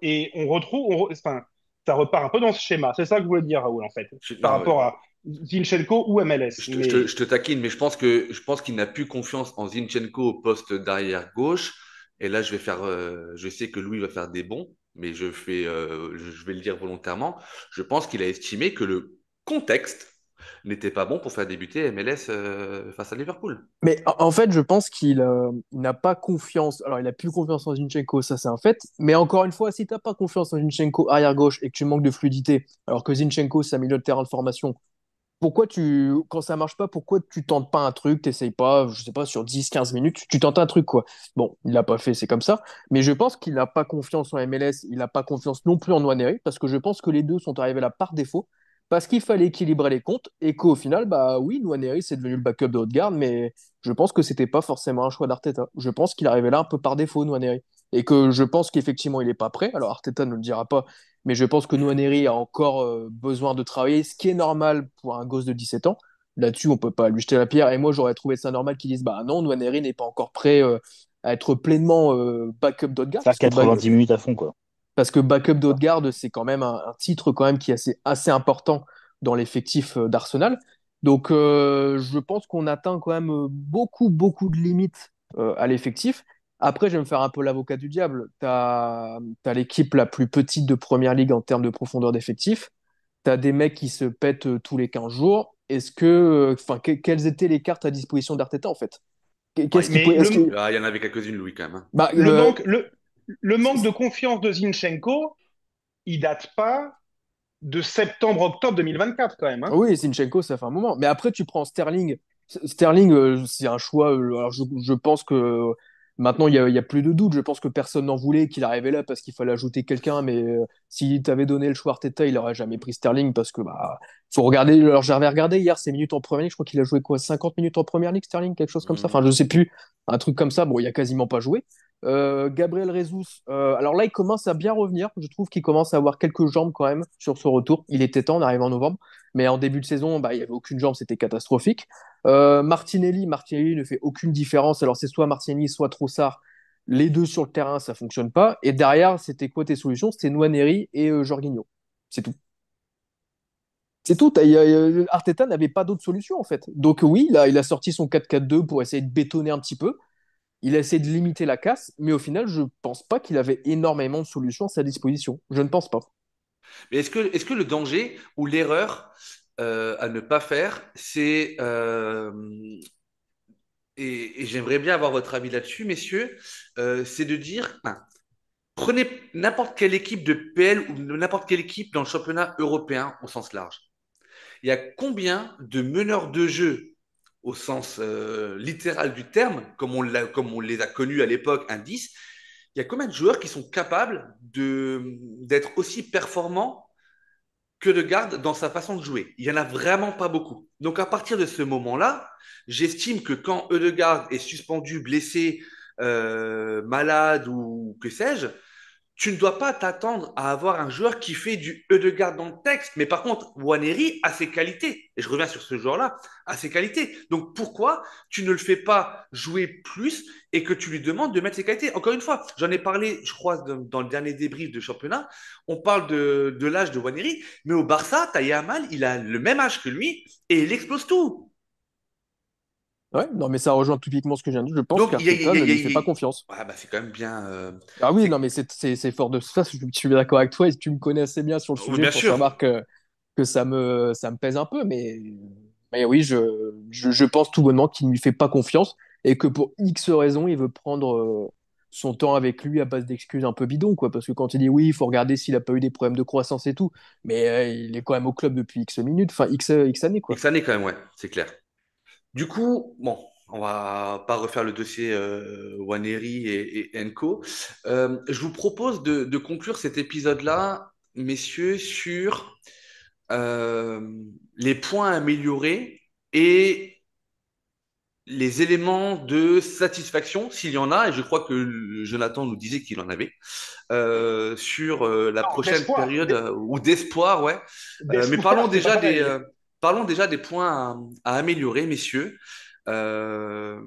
Et enfin, ça repart un peu dans ce schéma. C'est ça que je voulais dire, Raoul, en fait, par Non, rapport à Zinchenko ou MLS. je Mais te taquine, mais je pense qu'il n'a plus confiance en Zinchenko au poste d'arrière gauche. Et là, je sais que Louis va faire des bons, mais je vais le dire volontairement. Je pense qu'il a estimé que le contexte n'était pas bon pour faire débuter MLS face à Liverpool. Mais en fait, je pense il n'a pas confiance. Alors, il a plus confiance en Zinchenko, ça c'est un fait. Mais encore une fois, si tu n'as pas confiance en Zinchenko arrière gauche et que tu manques de fluidité, alors que Zinchenko c'est un milieu de terrain de formation, quand ça marche pas, pourquoi tu tentes pas un truc, t'essayes pas, je sais pas, sur 10 15 minutes, tu tentes un truc, quoi. Bon, il l'a pas fait, c'est comme ça. Mais je pense qu'il n'a pas confiance en MLS, il n'a pas confiance non plus en Nwaneri, parce que je pense que les deux sont arrivés là par défaut, parce qu'il fallait équilibrer les comptes, et qu'au final, bah oui, Nwaneri, c'est devenu le backup de Haute-Garde, mais je pense que c'était pas forcément un choix d'Arteta. Je pense qu'il arrivait là un peu par défaut, Nwaneri. Et que je pense qu'effectivement, il est pas prêt. Alors, Arteta ne le dira pas, mais je pense que Nwaneri a encore besoin de travailler, ce qui est normal pour un gosse de 17 ans. Là-dessus, on peut pas lui jeter la pierre. Et moi, j'aurais trouvé ça normal qu'ils disent, bah non, Nwaneri n'est pas encore prêt à être pleinement backup d'Odegaard, Faire 90 minutes à fond, quoi. parce que backup d'Odegaard, c'est quand même un titre quand même qui est assez important dans l'effectif d'Arsenal. Donc, je pense qu'on atteint quand même beaucoup de limites à l'effectif. Après, je vais me faire un peu l'avocat du diable. T'as l'équipe la plus petite de Première Ligue en termes de profondeur d'effectif. T'as des mecs qui se pètent tous les 15 jours. Quelles étaient les cartes à disposition d'Arteta en fait? Qu'est-ce qui mais peut, est-ce que, Ah, il y en avait quelques-unes, Louis, quand même. Hein. bah, le manque, le manque de confiance de Zinchenko, il date pas de septembre-octobre 2024 quand même. Hein. Oui, Zinchenko, ça fait un moment. Mais après, tu prends Sterling. Sterling, c'est un choix. Alors je pense que maintenant, il y a plus de doute. Je pense que personne n'en voulait, qu'il arrivait là parce qu'il fallait ajouter quelqu'un. Mais si t'avais donné le choix à Arteta, il aurait jamais pris Sterling parce que, bah, faut regarder. Alors, j'avais regardé hier ses minutes en première ligue. Je crois qu'il a joué quoi, 50 minutes en première ligue, Sterling, quelque chose comme ça. Enfin, je sais plus. Un truc comme ça. Bon, il a quasiment pas joué. Gabriel Jesus, alors là, il commence à bien revenir. Je trouve qu'il commence à avoir quelques jambes quand même sur ce retour. Il était temps, on arrive en novembre. Mais en début de saison, bah, il n'y avait aucune jambe, c'était catastrophique. Martinelli ne fait aucune différence. Alors c'est soit Martinelli, soit Trossard. Les deux sur le terrain, ça fonctionne pas. Et derrière, c'était quoi tes solutions? C'était Nwaneri et Jorginho. C'est tout. C'est tout. Arteta n'avait pas d'autre solution en fait. Donc oui, là, il a sorti son 4-4-2 pour essayer de bétonner un petit peu. Il a essayé de limiter la casse, mais au final, je pense pas qu'il avait énormément de solutions à sa disposition. Je ne pense pas. Mais est-ce que le danger ou l'erreur à ne pas faire, c'est et j'aimerais bien avoir votre avis là-dessus, messieurs, c'est de dire, ben, prenez n'importe quelle équipe de PL ou n'importe quelle équipe dans le championnat européen au sens large. Il y a combien de meneurs de jeu au sens littéral du terme, comme on les a connus à l'époque, un 10, il y a combien de joueurs qui sont capables d'être aussi performants que de garde dans sa façon de jouer. Il y en a vraiment pas beaucoup. Donc à partir de ce moment-là, j'estime que quand Ødegaard est suspendu, blessé, malade ou que sais-je, tu ne dois pas t'attendre à avoir un joueur qui fait du Ødegaard dans le texte. Mais par contre, Waneri a ses qualités. Et je reviens sur ce joueur-là, a ses qualités. Donc pourquoi tu ne le fais pas jouer plus et que tu lui demandes de mettre ses qualités? Encore une fois, j'en ai parlé, je crois, dans le dernier débrief de championnat. On parle de l'âge de Waneri, mais au Barça, Yamal, il a le même âge que lui et il explose tout. Ouais, non, mais ça rejoint typiquement ce que je viens de dire. Je pense Donc, qu'Arteta ne lui fait pas confiance. ouais, bah, c'est quand même bien. Ah oui, non, C'est... mais c'est fort de ça. Je suis d'accord avec toi et tu me connais assez bien sur le Oui, sujet bien pour sûr. savoir que ça me pèse un peu. Mais oui, je pense tout bonnement qu'il ne lui fait pas confiance et que pour X raisons, il veut prendre son temps avec lui à base d'excuses un peu bidons, quoi. Parce que quand il dit oui, il faut regarder s'il a pas eu des problèmes de croissance et tout. Mais il est quand même au club depuis X minutes, enfin X années, quoi. X années quand même, ouais, c'est clair. Du coup, bon, on va pas refaire le dossier Waneri et Enco. Je vous propose de conclure cet épisode-là, messieurs, sur euh, les points à améliorer et les éléments de satisfaction, s'il y en a, et je crois que Jonathan nous disait qu'il en avait, sur la Non, prochaine période ou d'espoir, ouais. Mais d'espoir, c'est pas pareil. parlons déjà des points à améliorer, messieurs, euh,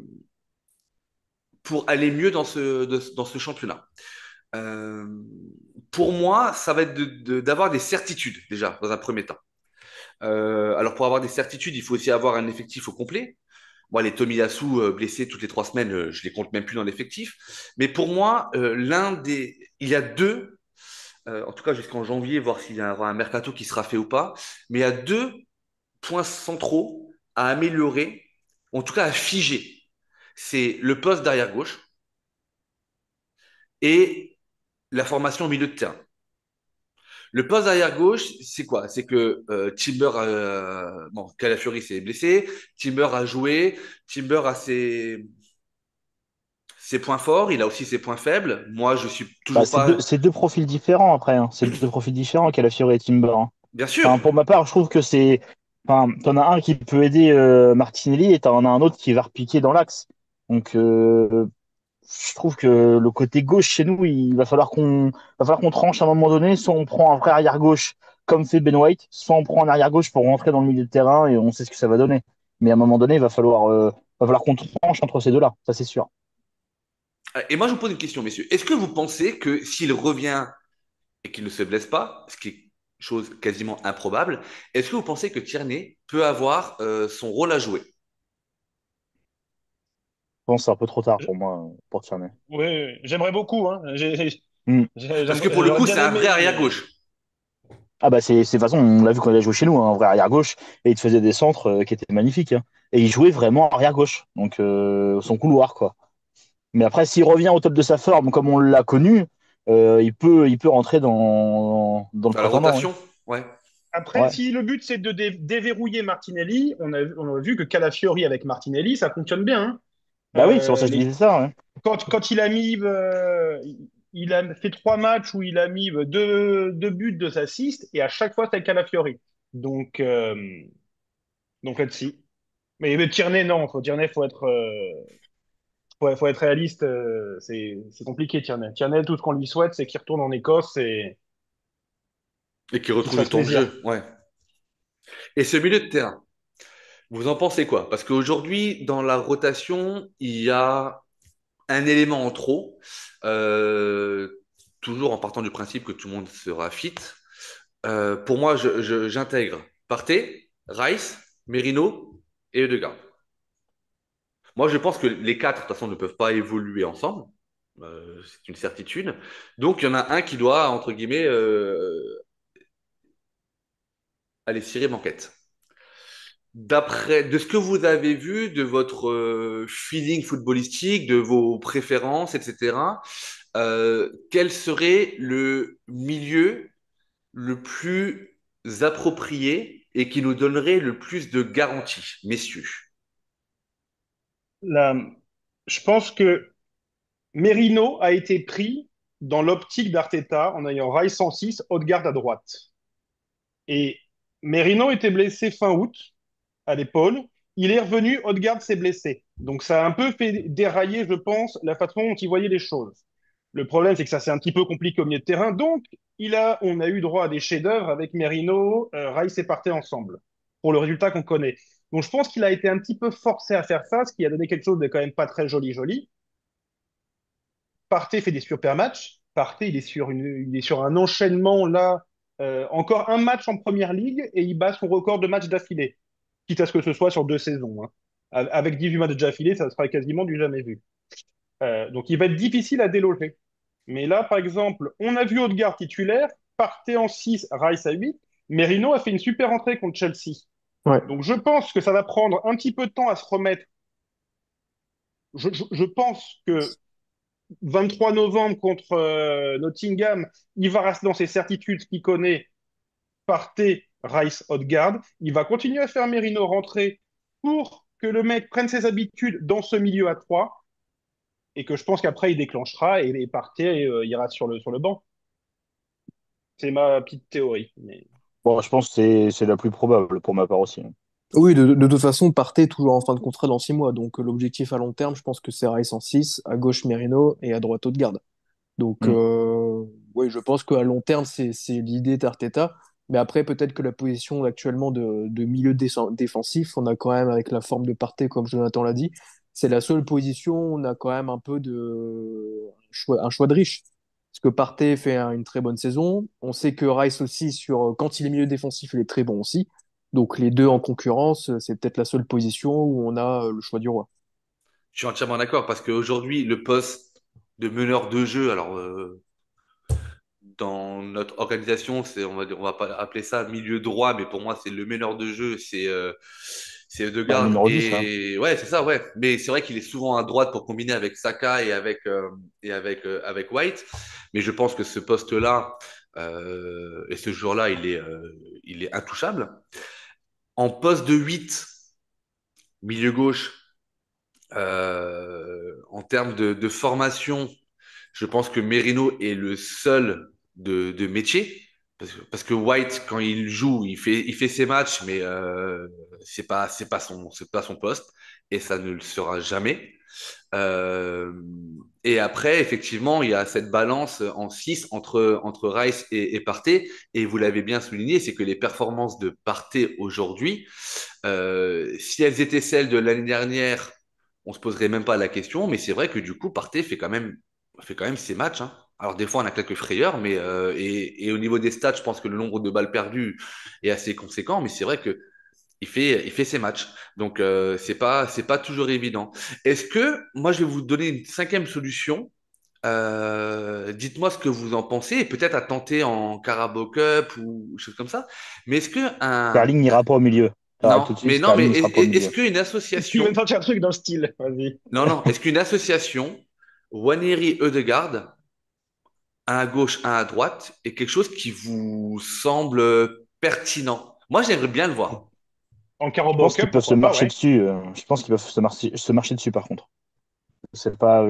pour aller mieux dans ce championnat. Euh, pour moi, ça va être d'avoir des certitudes déjà dans un premier temps. Alors pour avoir des certitudes, il faut aussi avoir un effectif au complet. Moi, les Tomiyasu blessés toutes les 3 semaines, je les compte même plus dans l'effectif. Mais pour moi, il y a deux, en tout cas jusqu'en janvier, voir s'il y aura un mercato qui sera fait ou pas. Mais il y a deux points centraux à améliorer, en tout cas à figer. C'est le poste d'arrière gauche et la formation au milieu de terrain. Le poste d'arrière gauche, c'est quoi? C'est que Timber, bon, Calafiori s'est blessé, Timber a joué, Timber a ses points forts, il a aussi ses points faibles. Moi, je suis Bah, toujours pas. c'est deux profils différents après, hein. C'est deux profils différents Calafiori et Timber, hein. Bien sûr. Enfin, pour ma part, je trouve que c'est. Enfin, t'en as un qui peut aider Martinelli et t'en as un autre qui va repiquer dans l'axe. Donc, je trouve que le côté gauche chez nous, va falloir qu'on tranche à un moment donné. Soit on prend un vrai arrière gauche comme fait Ben White, soit on prend un arrière gauche pour rentrer dans le milieu de terrain et on sait ce que ça va donner. Mais à un moment donné, va falloir qu'on tranche entre ces deux-là, ça c'est sûr. Et moi, je vous pose une question, messieurs. Est-ce que vous pensez que s'il revient et qu'il ne se blesse pas, ce qui est chose quasiment improbable, est-ce que vous pensez que Tierney peut avoir son rôle à jouer? Je pense que c'est un peu trop tard pour moi, pour Tierney. Oui, j'aimerais beaucoup, hein. Hmm. Parce que pour le J'aurais coup, bien c'est un vrai aimé, arrière mais gauche. Ah bah c'est de toute façon, on l'a vu quand il a joué chez nous, hein, un vrai arrière gauche, et il te faisait des centres qui étaient magnifiques, hein. Et il jouait vraiment arrière gauche, donc son couloir quoi. Mais après, s'il revient au top de sa forme, comme on l'a connu, il peut rentrer dans le Dans la prétendant, oui. rotation, ouais. après, Ouais. si le but c'est de déverrouiller Martinelli, on a vu que Calafiori avec Martinelli, ça fonctionne bien, hein. Bah oui, c'est pour ça que je Les disais ça, ouais. quand il a fait 3 matchs où il a mis deux buts, 2 assists, et à chaque fois, c'était Calafiori. Donc, donc là-dessus. Mais Tierney, non. Tierney, faut être réaliste. C'est compliqué, Tierney. Tierney, tout ce qu'on lui souhaite, c'est qu'il retourne en Écosse et Et qui qu'il se retrouve du fasse temps de plaisir. jeu, ouais. Et ce milieu de terrain, vous en pensez quoi? Parce qu'aujourd'hui, dans la rotation, il y a un élément en trop, euh, toujours en partant du principe que tout le monde sera fit. Pour moi, j'intègre Partey, Rice, Merino et Ødegaard. Moi, je pense que les quatre, de toute façon, ne peuvent pas évoluer ensemble. C'est une certitude. Donc, il y en a un qui doit, entre guillemets, aller cirer banquette. De ce que vous avez vu, de votre feeling footballistique, de vos préférences, etc., quel serait le milieu le plus approprié et qui nous donnerait le plus de garanties, messieurs? Là, je pense que Merino a été pris dans l'optique d'Arteta en ayant Rice en 6, Odegaard à droite. Et Merino était blessé fin août à l'épaule. Il est revenu, Odegaard s'est blessé. Donc ça a un peu fait dérailler, je pense, la façon dont il voyait les choses. Le problème, c'est que ça s'est un petit peu compliqué au milieu de terrain. Donc, on a eu droit à des chefs-d'œuvre avec Merino, Rice et Partey ensemble, pour le résultat qu'on connaît. Donc, je pense qu'il a été un petit peu forcé à faire ça, ce qui a donné quelque chose de quand même pas très joli. Partey fait des super matchs. Partey, il est sur un enchaînement là, encore un match en première ligue et il bat son record de matchs d'affilée, quitte à ce que ce soit sur 2 saisons, hein. Avec 18 matchs d'affilée, ça sera quasiment du jamais vu. Donc il va être difficile à déloger. Mais là, par exemple, on a vu Odegaard titulaire, Partey en 6, Rice à 8. Merino a fait une super entrée contre Chelsea. Ouais. Donc je pense que ça va prendre un petit peu de temps à se remettre. Je pense que 23 novembre contre Nottingham, il va rester dans ses certitudes qu'il connaît, Partey, Rice, Odegaard. Il va continuer à faire Merino rentrer pour que le mec prenne ses habitudes dans ce milieu à 3 et que je pense qu'après il déclenchera et Partey ira sur le banc. C'est ma petite théorie. Mais... Bon, je pense que c'est la plus probable pour ma part aussi. Oui, de toute façon, Partey est toujours en fin de contrat dans 6 mois. Donc, l'objectif à long terme, je pense que c'est Rice en 6, à gauche Merino et à droite Odegaard. Donc, Hmm. oui, je pense qu'à long terme, c'est l'idée d'Arteta. Mais après, peut-être que la position actuellement de milieu défensif, on a quand même, avec la forme de Partey, comme Jonathan l'a dit, c'est la seule position où on a quand même un peu un choix de riche. Parce que Partey fait une très bonne saison. On sait que Rice aussi, quand il est milieu défensif, il est très bon aussi. Donc, les deux en concurrence, c'est peut-être la seule position où on a le choix du roi. Je suis entièrement d'accord parce qu'aujourd'hui, le poste de meneur de jeu, alors dans notre organisation, on va pas appeler ça milieu droit, mais pour moi, c'est le meneur de jeu, c'est Bah, Ødegaard numéro 10, ouais. et ouais, c'est ça, ouais. Mais c'est vrai qu'il est souvent à droite pour combiner avec Saka avec White. Mais je pense que ce poste-là et ce joueur-là, il est intouchable. En poste de 8 milieu gauche, en termes de formation, je pense que Merino est le seul de métier. Parce que White, quand il joue, il fait ses matchs, mais c'est pas son poste. Et ça ne le sera jamais. Euh, et après, effectivement, il y a cette balance en 6 entre Rice et Partey. Et vous l'avez bien souligné, c'est que les performances de Partey aujourd'hui, si elles étaient celles de l'année dernière, on se poserait même pas la question. Mais c'est vrai que du coup, Partey fait quand même ses matchs, hein. Alors des fois, on a quelques frayeurs, mais et au niveau des stats, je pense que le nombre de balles perdues est assez conséquent. Mais c'est vrai que il fait ses matchs. Donc c'est pas toujours évident. Est-ce que moi, je vais vous donner une cinquième solution. Dites-moi ce que vous en pensez, et peut-être à tenter en Carabao Cup ou choses comme ça. Mais est-ce que Sterling n'ira pas au milieu. T'arrêtes tout de suite, non, mais Sterling ne sera pas au est-ce milieu. qu'une Tu veux me association, sortir un truc dans le style? Vas-y. non, est-ce qu'une association Waneri Eudegaard, un à gauche, un à droite, est quelque chose qui vous semble pertinent? Moi, j'aimerais bien le voir. En Je Carabao pense qu'ils Cup, peuvent se pourquoi pas, marcher ouais. dessus. Je pense qu'ils peuvent se marcher dessus, par contre. Je sais pas.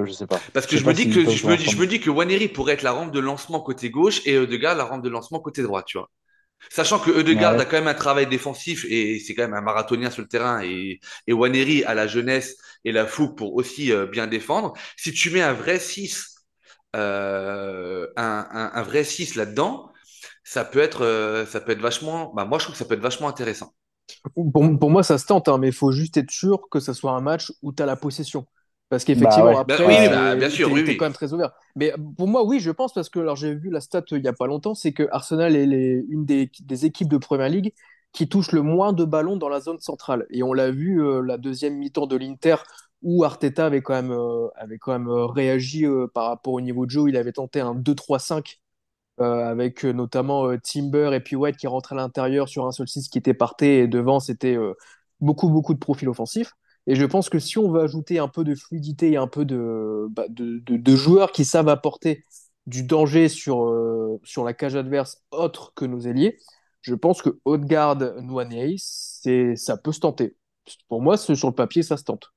Parce Je que sais pas s'ils peuvent jouer je ensemble. me dis que Waneri pourrait être la rampe de lancement côté gauche et Eudegaard la rampe de lancement côté droit, tu vois. Sachant que Eudegaard Ouais. a quand même un travail défensif et c'est quand même un marathonien sur le terrain et Waneri a la jeunesse et la fougue pour aussi bien défendre. Si tu mets un vrai 6 un vrai 6 là-dedans, ça peut être vachement, bah moi je trouve que ça peut être vachement intéressant. Pour moi, ça se tente, hein, mais il faut juste être sûr que ça soit un match où tu as la possession. Parce Bah qu'effectivement, ouais. Bah, après, oui, oui, Ouais. bah, bien sûr, oui, t'es quand oui. même très ouvert. Mais pour moi, oui, je pense, parce que alors j'ai vu la stat il y a pas longtemps, c'est que Arsenal est une des équipes de Première Ligue qui touche le moins de ballons dans la zone centrale. Et on l'a vu la deuxième mi-temps de l'Inter, où Arteta avait quand même réagi par rapport au niveau de jeu. Il avait tenté un 2-3-5 avec notamment Timber et puis White qui rentraient à l'intérieur sur un seul 6 qui était parté et devant c'était beaucoup de profils offensifs. Et je pense que si on veut ajouter un peu de fluidité et un peu de joueurs qui savent apporter du danger sur la cage adverse autre que nos ailiers, je pense que Odegaard, Nwaneri, ça peut se tenter. Pour moi, sur le papier, ça se tente.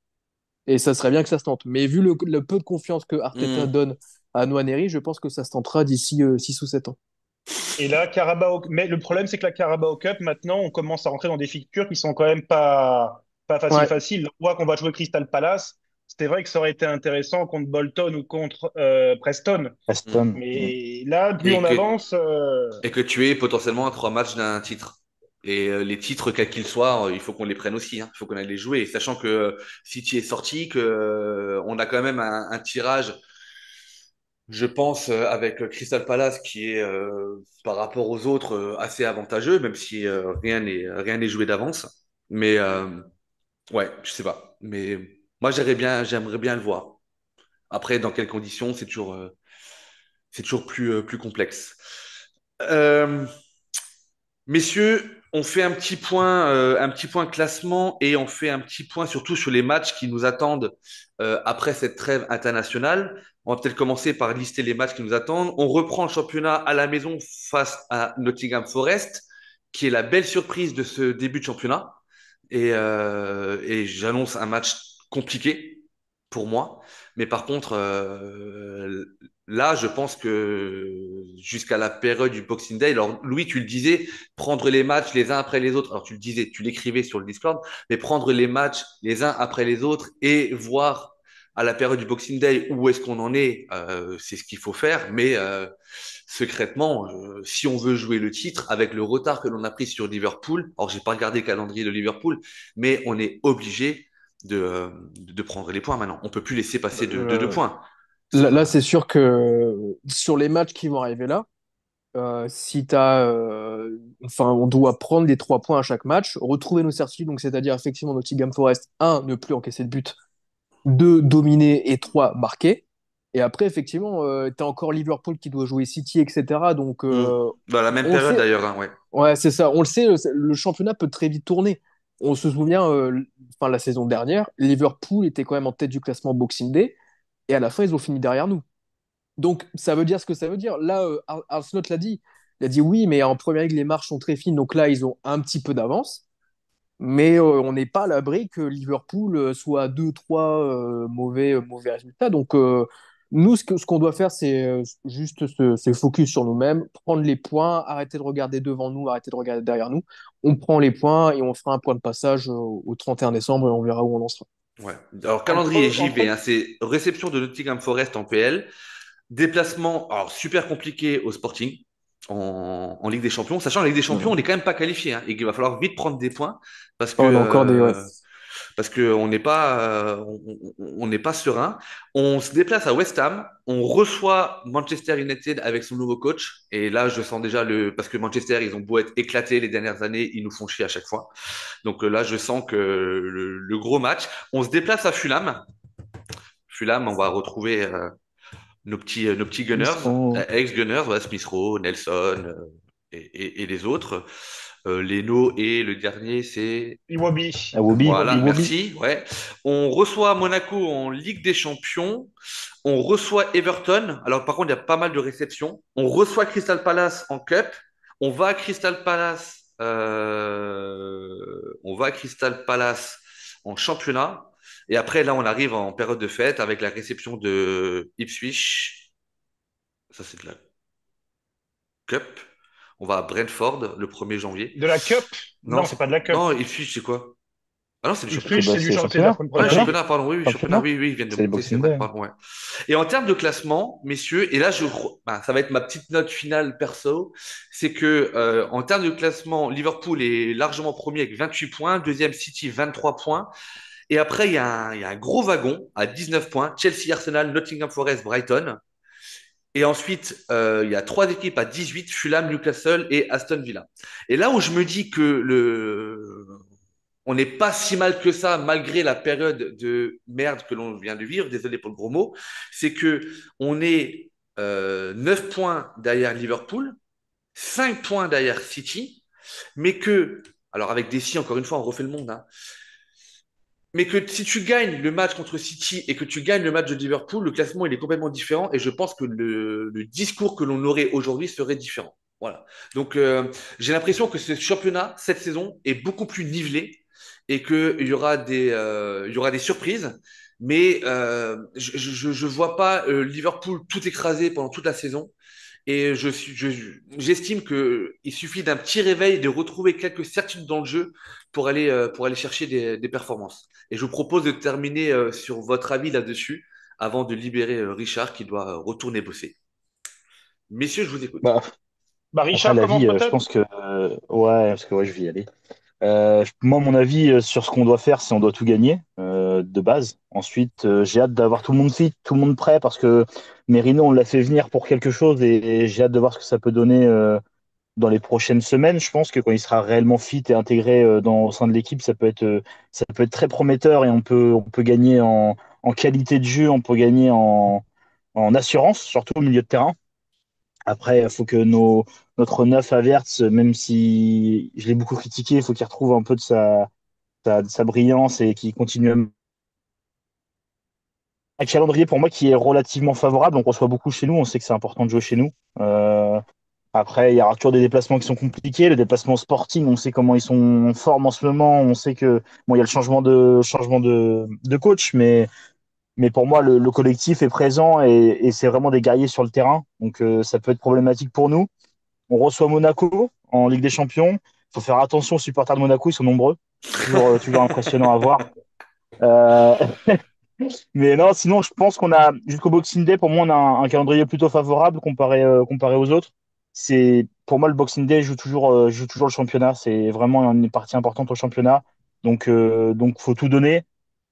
Et ça serait bien que ça se tente. Mais vu le peu de confiance que Arteta Hmm. donne à Nwaneri, je pense que ça se tentera d'ici 6 ou 7 ans. Et là, mais le problème, c'est que la Carabao Cup, maintenant, on commence à rentrer dans des fixtures qui sont quand même pas Ouais, faciles. On voit qu'on va jouer Crystal Palace. C'était vrai que ça aurait été intéressant contre Bolton ou contre Preston. Aston. Mais là, plus on Et que, avance, et que tu aies potentiellement 3 matchs d'un titre. Et les titres, quels qu'ils soient, il faut qu'on les prenne aussi. Hein. Il faut qu'on aille les jouer. Sachant que City est sorti, que on a quand même un tirage, je pense, avec Crystal Palace qui est par rapport aux autres assez avantageux, même si rien n'est joué d'avance. Mais ouais, je sais pas. Mais moi, j'aimerais bien le voir. Après, dans quelles conditions, c'est toujours plus complexe. Euh, Messieurs, on fait un petit point classement et on fait un petit point surtout sur les matchs qui nous attendent après cette trêve internationale. On va peut-être commencer par lister les matchs qui nous attendent. On reprend le championnat à la maison face à Nottingham Forest, qui est la belle surprise de ce début de championnat. Et j'annonce un match compliqué pour moi. Mais par contre, là, je pense que jusqu'à la période du Boxing Day, alors Louis, tu le disais, prendre les matchs les uns après les autres. Alors tu le disais, tu l'écrivais sur le Discord, mais prendre les matchs les uns après les autres et voir à la période du Boxing Day où est-ce qu'on en est, c'est ce qu'il faut faire. Mais secrètement, si on veut jouer le titre, avec le retard que l'on a pris sur Liverpool, alors j'ai pas regardé le calendrier de Liverpool, mais on est obligé de prendre les points maintenant. On peut plus laisser passer de deux euh, points. là, Ça, c'est sûr que sur les matchs qui vont arriver là, si t'as, enfin, on doit prendre les 3 points à chaque match, retrouver nos certitudes, donc c'est-à-dire effectivement Nottingham Forest, un, ne plus encaisser de but, deux, dominer et trois, marquer. Et après, effectivement, t'as encore Liverpool qui doit jouer City, etc. Donc, hmm. Dans la même on le période sait, d'ailleurs, hein, ouais. ouais, c'est ça, on le sait, le championnat peut très vite tourner. On se souvient, enfin, la saison dernière, Liverpool était quand même en tête du classement Boxing Day, et à la fin, ils ont fini derrière nous. Donc, ça veut dire ce que ça veut dire. Là, Arsenal l'a dit. Il a dit oui, mais en première ligue, les marches sont très fines. Donc là, ils ont un petit peu d'avance. Mais on n'est pas à l'abri que Liverpool soit à 2-3 mauvais résultats. Donc, nous, ce qu'on doit faire, c'est juste se focus sur nous-mêmes, prendre les points, arrêter de regarder devant nous, arrêter de regarder derrière nous. On prend les points et on fera un point de passage au 31 décembre et on verra où on en sera. Ouais. Alors, calendrier entre, JV, entre, hein, c'est réception de Nottingham Forest en PL, déplacement, alors super compliqué au Sporting en Ligue des Champions, sachant en Ligue des Champions, on Ouais. n'est quand même pas qualifié, hein, et il va falloir vite prendre des points parce que Oh, on a encore des. Ouais. parce que on n'est pas serein. On se déplace à West Ham, on reçoit Manchester United avec son nouveau coach, et là je sens déjà parce que Manchester ils ont beau être éclatés les dernières années, ils nous font chier à chaque fois. Donc là je sens que le gros match. On se déplace à Fulham. Fulham, on va retrouver nos petits Gunners, Smith-Rowe. ex-Gunners, ouais, Smith Rowe, Nelson et les autres. Leno et le dernier, c'est Iwobi, Awobi. voilà, Iwobi. Iwobi. merci. Ouais. On reçoit Monaco en Ligue des Champions. On reçoit Everton. Alors, par contre, il y a pas mal de réceptions. On reçoit Crystal Palace en Cup. On va à Crystal Palace. On va à Crystal Palace en championnat. Et après, là, on arrive en période de fête avec la réception de Ipswich. Ça, c'est de la Cup. On va à Brentford le 1er janvier. De la Cup? Non, Non, c'est pas de la Cup. non, Ipswich, c'est quoi? Ah non, c'est du championnat. Ipswich, Bah, c'est c'est c'est de la championnat. semaine Ouais, prochaine. Championnat. championnat, pardon, oui, oui, championnat, Championnat. oui, oui, ils viennent de C'est les monter, c'est Boxing vrai, Day. pardon, ouais. Et en termes de classement, messieurs, et là, bah, ça va être ma petite note finale perso, c'est que en termes de classement, Liverpool est largement premier avec 28 points, deuxième City 23 points, Et après, il y a un gros wagon à 19 points. Chelsea, Arsenal, Nottingham Forest, Brighton. Et ensuite, il y a trois équipes à 18, Fulham, Newcastle et Aston Villa. Et là où je me dis que on n'est pas si mal que ça, malgré la période de merde que l'on vient de vivre, désolé pour le gros mot, c'est que on est 9 points derrière Liverpool, 5 points derrière City, mais que, alors avec des si, encore une fois, on refait le monde, hein, mais que si tu gagnes le match contre City et que tu gagnes le match de Liverpool, le classement il est complètement différent et je pense que le discours que l'on aurait aujourd'hui serait différent. Voilà. Donc j'ai l'impression que ce championnat cette saison est beaucoup plus nivelé et il y aura des surprises. Mais je vois pas Liverpool tout écraser pendant toute la saison. Et j'estime qu'il suffit d'un petit réveil de retrouver quelques certitudes dans le jeu pour aller chercher des performances. Et je vous propose de terminer sur votre avis là-dessus avant de libérer Richard qui doit retourner bosser. Messieurs, je vous écoute. Bah, Bah, après, Richard commence l'avis, je peut-être? pense que, ouais, parce que ouais, je vais y aller. Moi, mon avis sur ce qu'on doit faire, c'est on doit tout gagner de base. Ensuite, j'ai hâte d'avoir tout le monde fit, tout le monde prêt, parce que Merino, on l'a fait venir pour quelque chose et j'ai hâte de voir ce que ça peut donner dans les prochaines semaines. Je pense que quand il sera réellement fit et intégré au sein de l'équipe, ça peut être très prometteur et on peut gagner en qualité de jeu, on peut gagner en assurance, surtout au milieu de terrain. Après, il faut que notre neuf Havertz, même si je l'ai beaucoup critiqué, il faut qu'il retrouve un peu de sa brillance et qu'il continue à... Un calendrier pour moi qui est relativement favorable. On reçoit beaucoup chez nous, on sait que c'est important de jouer chez nous. Après, il y aura toujours des déplacements qui sont compliqués. Le déplacement Sporting, on sait comment ils sont en forme en ce moment. On sait que bon, il y a le changement de coach, mais pour moi, le collectif est présent et c'est vraiment des guerriers sur le terrain. Donc, ça peut être problématique pour nous. On reçoit Monaco en Ligue des Champions. Il faut faire attention aux supporters de Monaco, ils sont nombreux. Toujours impressionnant à voir. Euh, mais non, sinon, je pense qu'on a, jusqu'au Boxing Day, pour moi, on a un calendrier plutôt favorable comparé aux autres. Pour moi, le Boxing Day joue toujours le championnat. C'est vraiment une partie importante au championnat. Donc, faut tout donner.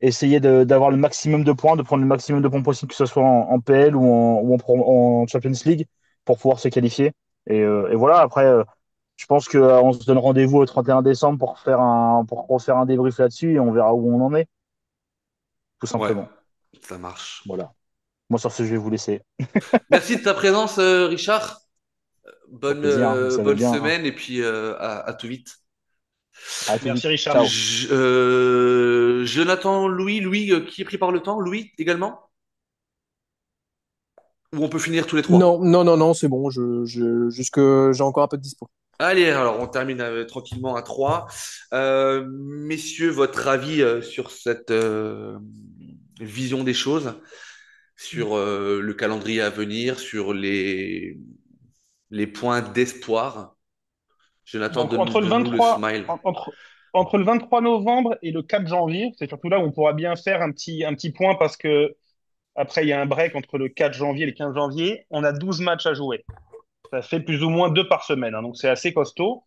Essayer d'avoir le maximum de points, de prendre le maximum de points possible, que ce soit en PL en Champions League, pour pouvoir se qualifier. Et voilà, après, je pense qu'on se donne rendez-vous au 31 décembre pour refaire un débrief là-dessus et on verra où on en est, tout Ouais, simplement. ça marche. Voilà. Moi, sur ce, je vais vous laisser. Merci de ta présence, Richard. Au plaisir, hein. Vous savez Bonne bien, hein. semaine et puis à tout vite. À tout Merci vite. Richard. Ciao. Jonathan, Louis qui est pris par le temps, Louis également? Ou on peut finir tous les trois? Non, non, non, non, c'est bon. Jusque, j'ai encore un peu de dispo. Allez, alors on termine tranquillement à 3. Messieurs, votre avis sur cette vision des choses, sur le calendrier à venir, sur les points d'espoir. Jonathan, Donc, entre le donne-nous le 23, smile. entre le 23 novembre et le 4 janvier, c'est surtout là où on pourra bien faire un petit point parce que après, il y a un break entre le 4 janvier et le 15 janvier. On a 12 matchs à jouer. Ça fait plus ou moins deux par semaine, hein, donc c'est assez costaud.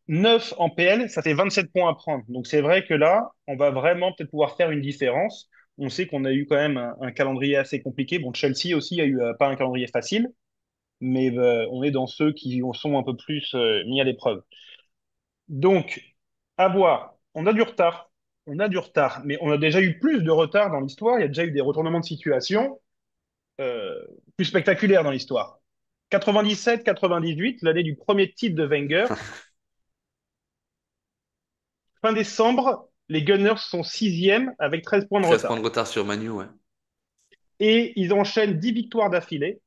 9 en PL, ça fait 27 points à prendre. Donc c'est vrai que là, on va vraiment peut-être pouvoir faire une différence. On sait qu'on a eu quand même un calendrier assez compliqué. Bon, Chelsea aussi a eu pas un calendrier facile, mais on est dans ceux qui sont un peu plus mis à l'épreuve. Donc, à voir. On a du retard. On a du retard, mais on a déjà eu plus de retard dans l'histoire. Il y a déjà eu des retournements de situation euh, plus spectaculaires dans l'histoire. 97-98, l'année du premier titre de Wenger. Fin décembre, les Gunners sont sixième avec 13 points de 13 points de retard. retard sur Manu, ouais. Et ils enchaînent 10 victoires d'affilée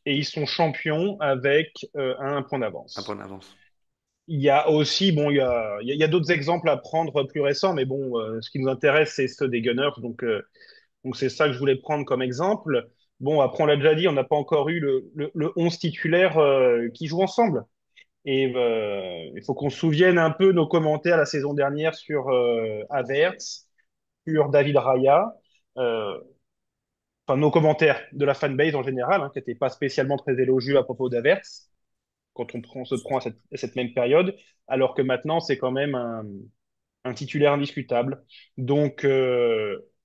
et ils sont champions avec un point Un point d'avance. d'avance. Il y a aussi, bon, il y a d'autres exemples à prendre plus récents, mais bon, ce qui nous intéresse, c'est ceux des Gunners. Donc c'est ça que je voulais prendre comme exemple. Bon, après, on l'a déjà dit, on n'a pas encore eu le 11 titulaire qui joue ensemble. Et il faut qu'on se souvienne un peu nos commentaires la saison dernière sur Havertz, sur David Raya, euh, enfin nos commentaires de la fanbase en général, hein, qui n'étaient pas spécialement très élogieux à propos d'Havertz, quand on se prend à cette même période, alors que maintenant c'est quand même un titulaire indiscutable. Donc,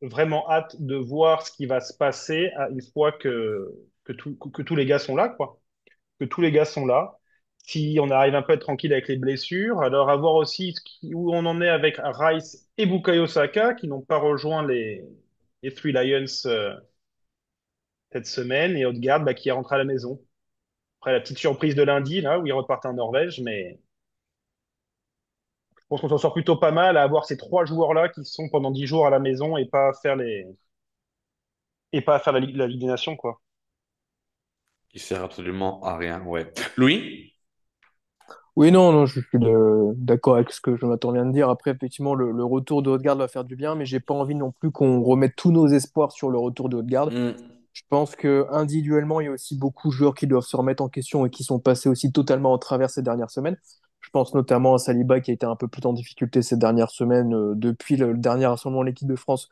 vraiment hâte de voir ce qui va se passer une fois que tous les gars sont là, quoi. Que tous les gars sont là. Si on arrive un peu à être tranquille avec les blessures, alors à voir aussi où on en est avec Rice et Bukayo Saka, qui n'ont pas rejoint les Three Lions cette semaine, et Odegaard qui est rentré à la maison. Après la petite surprise de lundi, là, où il repartent en Norvège, mais je pense qu'on s'en sort plutôt pas mal à avoir ces trois joueurs-là qui sont pendant 10 jours à la maison et pas à faire la Ligue des Nations, quoi. Qui sert absolument à rien, ouais. Louis? Oui, non, non, je suis d'accord avec ce que Jonathan vient de dire. Après, effectivement, le retour de Odegaard va faire du bien, mais j'ai pas envie non plus qu'on remette tous nos espoirs sur le retour de Odegaard. Hmm. Je pense que individuellement, il y a aussi beaucoup de joueurs qui doivent se remettre en question et qui sont passés aussi totalement au travers ces dernières semaines. Je pense notamment à Saliba qui a été un peu plus en difficulté ces dernières semaines depuis le dernier rassemblement de l'équipe de France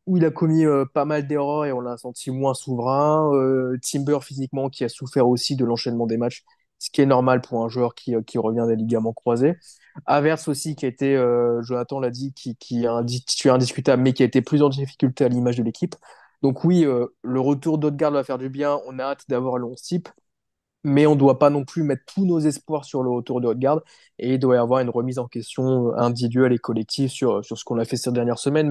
où il a commis pas mal d'erreurs et on l'a senti moins souverain. Timber physiquement qui a souffert aussi de l'enchaînement des matchs, ce qui est normal pour un joueur qui revient des ligaments croisés. Havertz aussi qui a été, Jonathan l'a dit, qui est un titulaire indiscutable mais qui a été plus en difficulté à l'image de l'équipe. Donc oui, le retour d'Odegaard va faire du bien. On a hâte d'avoir le 11 type, mais on ne doit pas non plus mettre tous nos espoirs sur le retour de Odegaard. Et il doit y avoir une remise en question individuelle et collective sur ce qu'on a fait ces dernières semaines.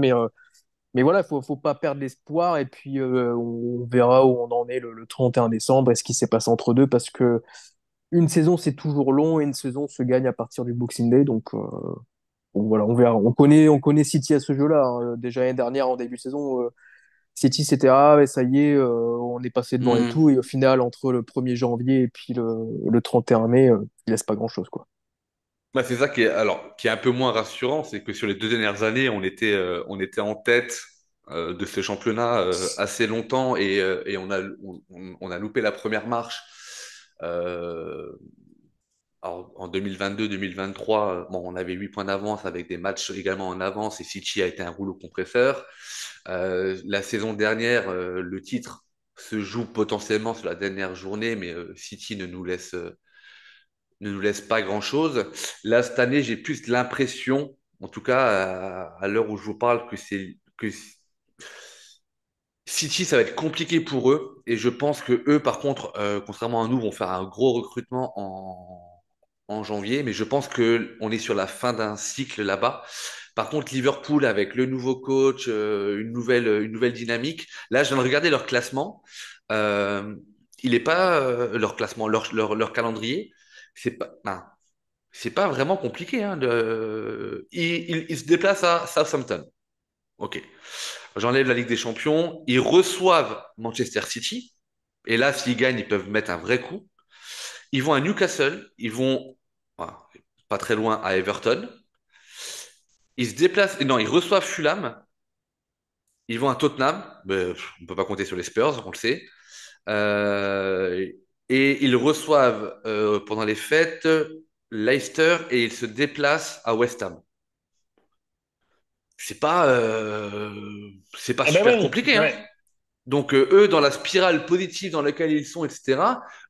Mais voilà, faut pas perdre l'espoir. Et puis, on verra où on en est le 31 décembre et ce qui s'est passé entre deux. Parce que une saison, c'est toujours long et une saison se gagne à partir du Boxing Day. Donc voilà, on verra. On connaît City à ce jeu-là, hein. Déjà l'année dernière, en début de saison, City, c'était ah, ouais, ça y est, on est passé devant et tout. Hmm. Et au final, entre le 1er janvier et puis le 31 mai, il laisse pas grand-chose, quoi. Bah, c'est ça qui est un peu moins rassurant, c'est que sur les 2 dernières années, on était en tête de ce championnat assez longtemps et on a loupé la première marche. Euh, alors, en 2022-2023, bon, on avait 8 points d'avance avec des matchs également en avance et City a été un rouleau compresseur. La saison dernière, le titre se joue potentiellement sur la dernière journée, mais City ne nous laisse pas grand-chose. Là, cette année, j'ai plus l'impression, en tout cas à l'heure où je vous parle, que City, ça va être compliqué pour eux. Et je pense que eux, par contre, contrairement à nous, vont faire un gros recrutement en janvier. Mais je pense que on est sur la fin d'un cycle là-bas. Par contre, Liverpool, avec le nouveau coach, une nouvelle dynamique. Là, je viens de regarder leur classement. Euh, il n'est pas leur classement, leur calendrier. C'est pas, ben, c'est pas vraiment compliqué. Hein, ils se déplacent à Southampton. Ok. J'enlève la Ligue des Champions. Ils reçoivent Manchester City. Et là, s'ils gagnent, ils peuvent mettre un vrai coup. Ils vont à Newcastle. Ils vont voilà, pas très loin à Everton. Ils se déplacent. Non, ils reçoivent Fulham. Ils vont à Tottenham. Mais, on ne peut pas compter sur les Spurs, on le sait. Euh, et ils reçoivent pendant les fêtes Leicester et ils se déplacent à West Ham. C'est pas, c'est pas Ah ben super oui, compliqué, hein. ouais. Donc eux, dans la spirale positive dans laquelle ils sont, etc.,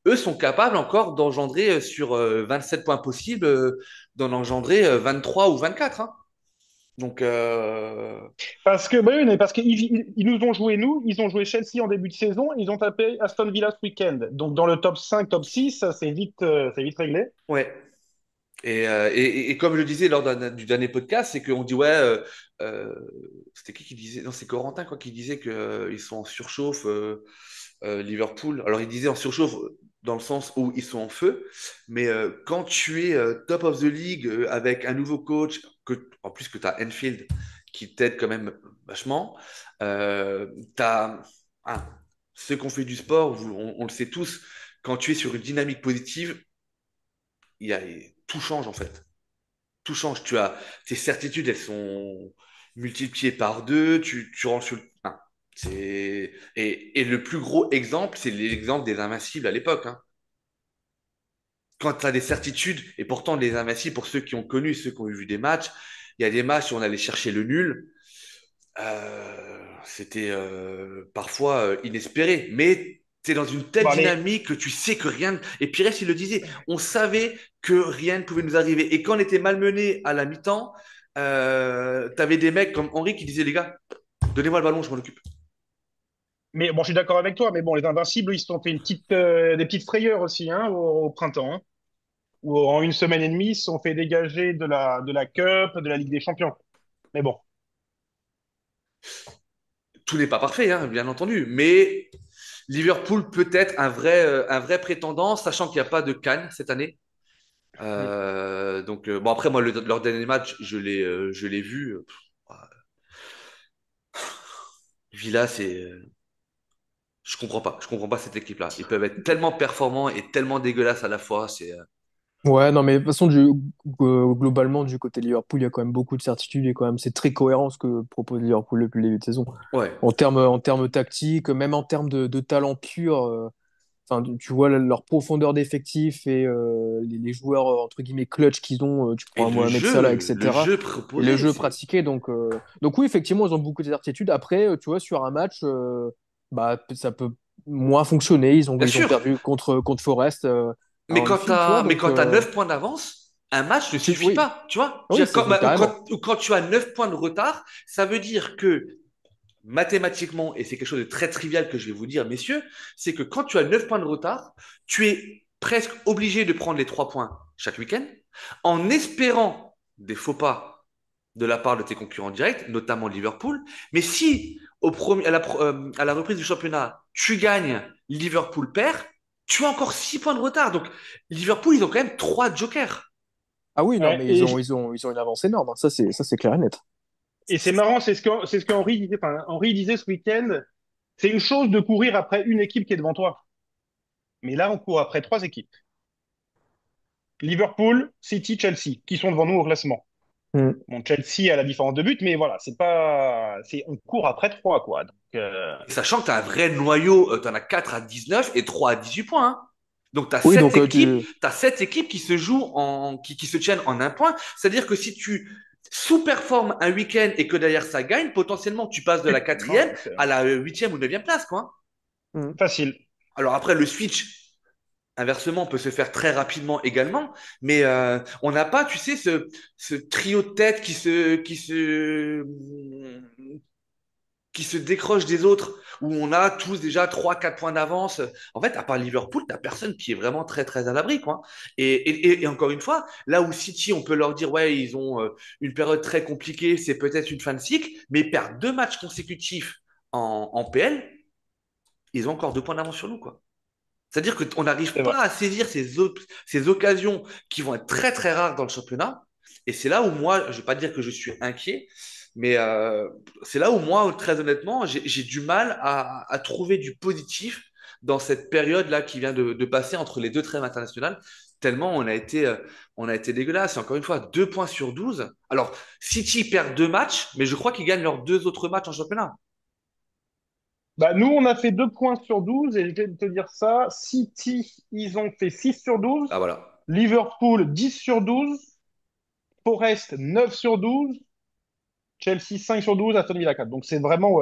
eux sont capables encore d'engendrer sur 27 points possibles, d'en engendrer 23 ou 24, hein. Donc, Parce que, bah oui, mais parce qu'ils nous ont joué, nous, ils ont joué Chelsea en début de saison, ils ont tapé Aston Villa ce week-end. Donc, dans le top 5, top 6, ça, c'est vite réglé. ouais. Et comme je le disais lors du dernier podcast, c'est qu'on dit, ouais, euh, c'était qui disait, non, c'est Corentin, quoi, qui disait qu'ils sont en surchauffe, Liverpool. Alors, il disait en surchauffe dans le sens où ils sont en feu, mais quand tu es top of the league avec un nouveau coach, en plus que tu as Enfield qui t'aide quand même vachement, tu as ceux qu'on fait du sport, on le sait tous, quand tu es sur une dynamique positive, il y a, tout change en fait. Tout change. Tes certitudes, elles sont multipliées par deux. Tu rentres sur le. Et le plus gros exemple, c'est l'exemple des Invincibles à l'époque, hein. Quand tu as des certitudes, et pourtant les Invincibles, pour ceux qui ont connu, ceux qui ont vu des matchs, il y a des matchs où on allait chercher le nul. C'était parfois inespéré, mais tu es dans une telle Bon, allez, dynamique que tu sais que rien. Et Pires, il le disait, on savait que rien ne pouvait nous arriver. Et quand on était malmené à la mi-temps, T'avais des mecs comme Henry qui disaient, les gars, donnez-moi le ballon, je m'en occupe. Mais bon, je suis d'accord avec toi, mais bon, les Invincibles, ils se sont fait des petites frayeurs aussi, hein, au printemps, hein, où en une semaine et demie, ils se sont fait dégager de la Cup, de la Ligue des Champions. Mais bon, Tout n'est pas parfait, hein, bien entendu, mais Liverpool peut être un vrai prétendant, sachant qu'il n'y a pas de Cannes cette année. mm. Donc, bon, après, moi, leur dernier match, je l'ai vu. Villa, je comprends pas cette équipe-là. Ils peuvent être tellement performants et tellement dégueulasses à la fois. Ouais, non, mais de toute façon, globalement, du côté Liverpool, il y a quand même beaucoup de certitudes et quand même, c'est très cohérent ce que propose Liverpool depuis le début de saison. Ouais, En termes tactiques, même en termes de talent pur, enfin, tu vois leur profondeur d'effectif et les joueurs, entre guillemets, clutch qu'ils ont, tu et prends un Mohamed Salah, le etc. jeu Et le proposé, jeu c'est pratiqué. Donc oui, effectivement, ils ont beaucoup de certitudes. Après, tu vois, sur un match, bah, ça peut moins fonctionner. Ils ont, bien ils ont sûr. perdu contre Forest à Anfield, tu vois. Mais Donc, quand t'as 9 points d'avance, un match ne suffit oui, pas, tu vois. Je veux oui, dire, c'est carrément. quand tu as 9 points de retard, ça veut dire que mathématiquement, et c'est quelque chose de très trivial que je vais vous dire, messieurs, c'est que quand tu as 9 points de retard, tu es presque obligé de prendre les 3 points chaque week-end, en espérant des faux pas de la part de tes concurrents directs, notamment Liverpool. Mais si à la reprise du championnat, tu gagnes, Liverpool perd, tu as encore 6 points de retard. Donc Liverpool, ils ont quand même 3 jokers. Ah oui, non, Ouais, mais ils ont une avance énorme, hein. Ça, c'est clair et net. et c'est marrant, c'est ce qu'Henri disait, enfin, Henri disait ce week-end, c'est une chose de courir après une équipe qui est devant toi. Mais là, on court après trois équipes. Liverpool, City, Chelsea, qui sont devant nous au classement. Mm. Bon, Chelsea a la différence de but, mais voilà, on court après trois, quoi. Donc, Sachant que tu as un vrai noyau, tu en as 4 à 19 et 3 à 18 points, hein. Donc Oui, donc t'as 7 équipes qui se jouent qui se tiennent en un point. C'est-à-dire que si tu sous-performes un week-end et que derrière ça gagne, potentiellement tu passes de la non, quatrième à la huitième ou neuvième place, quoi. mm. facile. Alors après, le switch, inversement, peut se faire très rapidement également, mais on n'a pas, tu sais, ce trio de tête qui se décroche des autres, où on a tous déjà 3 4 points d'avance. En fait, à part Liverpool, t'as personne qui est vraiment très, très à l'abri, quoi. Et encore une fois, là où City, on peut leur dire, ouais, ils ont une période très compliquée, c'est peut-être une fin de cycle, mais perdre 2 matchs consécutifs en PL, ils ont encore 2 points d'avance sur nous, quoi. C'est-à-dire qu'on n'arrive C'est vrai. pas à saisir ces occasions qui vont être très, très rares dans le championnat. Et c'est là où moi, je ne vais pas dire que je suis inquiet, mais c'est là où moi, très honnêtement, j'ai du mal à trouver du positif dans cette période-là qui vient de passer entre les deux trêves internationales, tellement on a été dégueulasse. Et encore une fois, 2 points sur 12. Alors, City perd 2 matchs, mais je crois qu'ils gagnent leurs 2 autres matchs en championnat. Bah, nous, on a fait 2 points sur 12 et je vais te dire ça. City, ils ont fait 6 sur Ah 12. voilà. Liverpool, 10 sur 12. Forest, 9 sur 12. Chelsea, 5 sur 12. Aston Villa, 4. Donc, c'est vraiment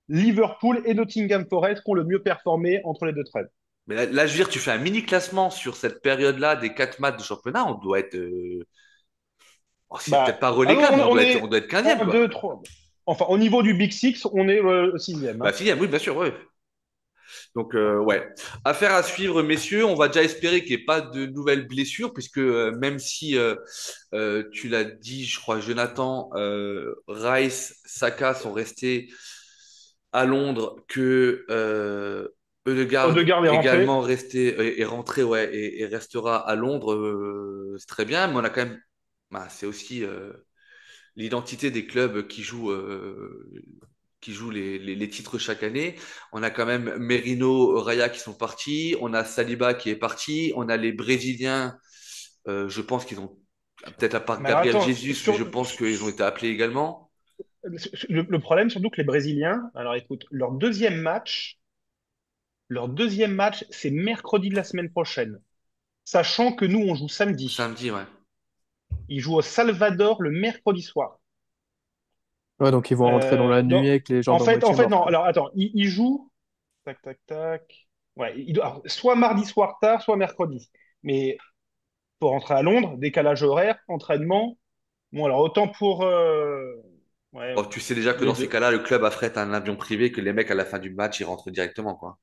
Liverpool et Nottingham Forest qui ont le mieux performé entre les deux trêves. Mais là, je veux dire, tu fais un mini classement sur cette période-là des 4 matchs de championnat, on doit être, oh, c'est peut-être Bah, pas ah non, relégable, mais on on est doit être 15e, un, quoi. 2, 3. Enfin, au niveau du Big Six, on est sixième, Bah, hein. 6e, oui, bien sûr, ouais. Donc, ouais. Affaire à suivre, messieurs. On va déjà espérer qu'il n'y ait pas de nouvelles blessures, puisque même si tu l'as dit, je crois, Jonathan, Rice, Saka sont restés à Londres, que Ødegaard Odegaard est rentré. également est rentré, ouais, et restera à Londres, c'est très bien, mais on a quand même, bah, c'est aussi l'identité des clubs qui jouent les titres chaque année. On a quand même Merino, Raya qui sont partis. On a Saliba qui est parti. On a les Brésiliens. Je pense qu'ils ont, peut-être à part Mais alors, Gabriel attends, Jesus, mais je pense qu'ils ont été appelés également. le problème, surtout que les Brésiliens, alors écoute, leur deuxième match, c'est mercredi de la semaine prochaine. Sachant que nous, on joue samedi. Samedi, ouais. Ils jouent au Salvador le mercredi soir. Ouais, donc ils vont rentrer dans la nuit Donc, avec les en jambes à fait, moitié mortes, non. quoi. Alors, attends, ils jouent. Tac, tac, tac. Ouais, alors, soit mardi soir tard, soit mercredi. Mais pour rentrer à Londres, décalage horaire, entraînement. Bon, alors autant pour ouais, Bon, tu sais déjà que les dans ces deux. cas-là, le club affrète un avion privé que les mecs, à la fin du match, ils rentrent directement, quoi.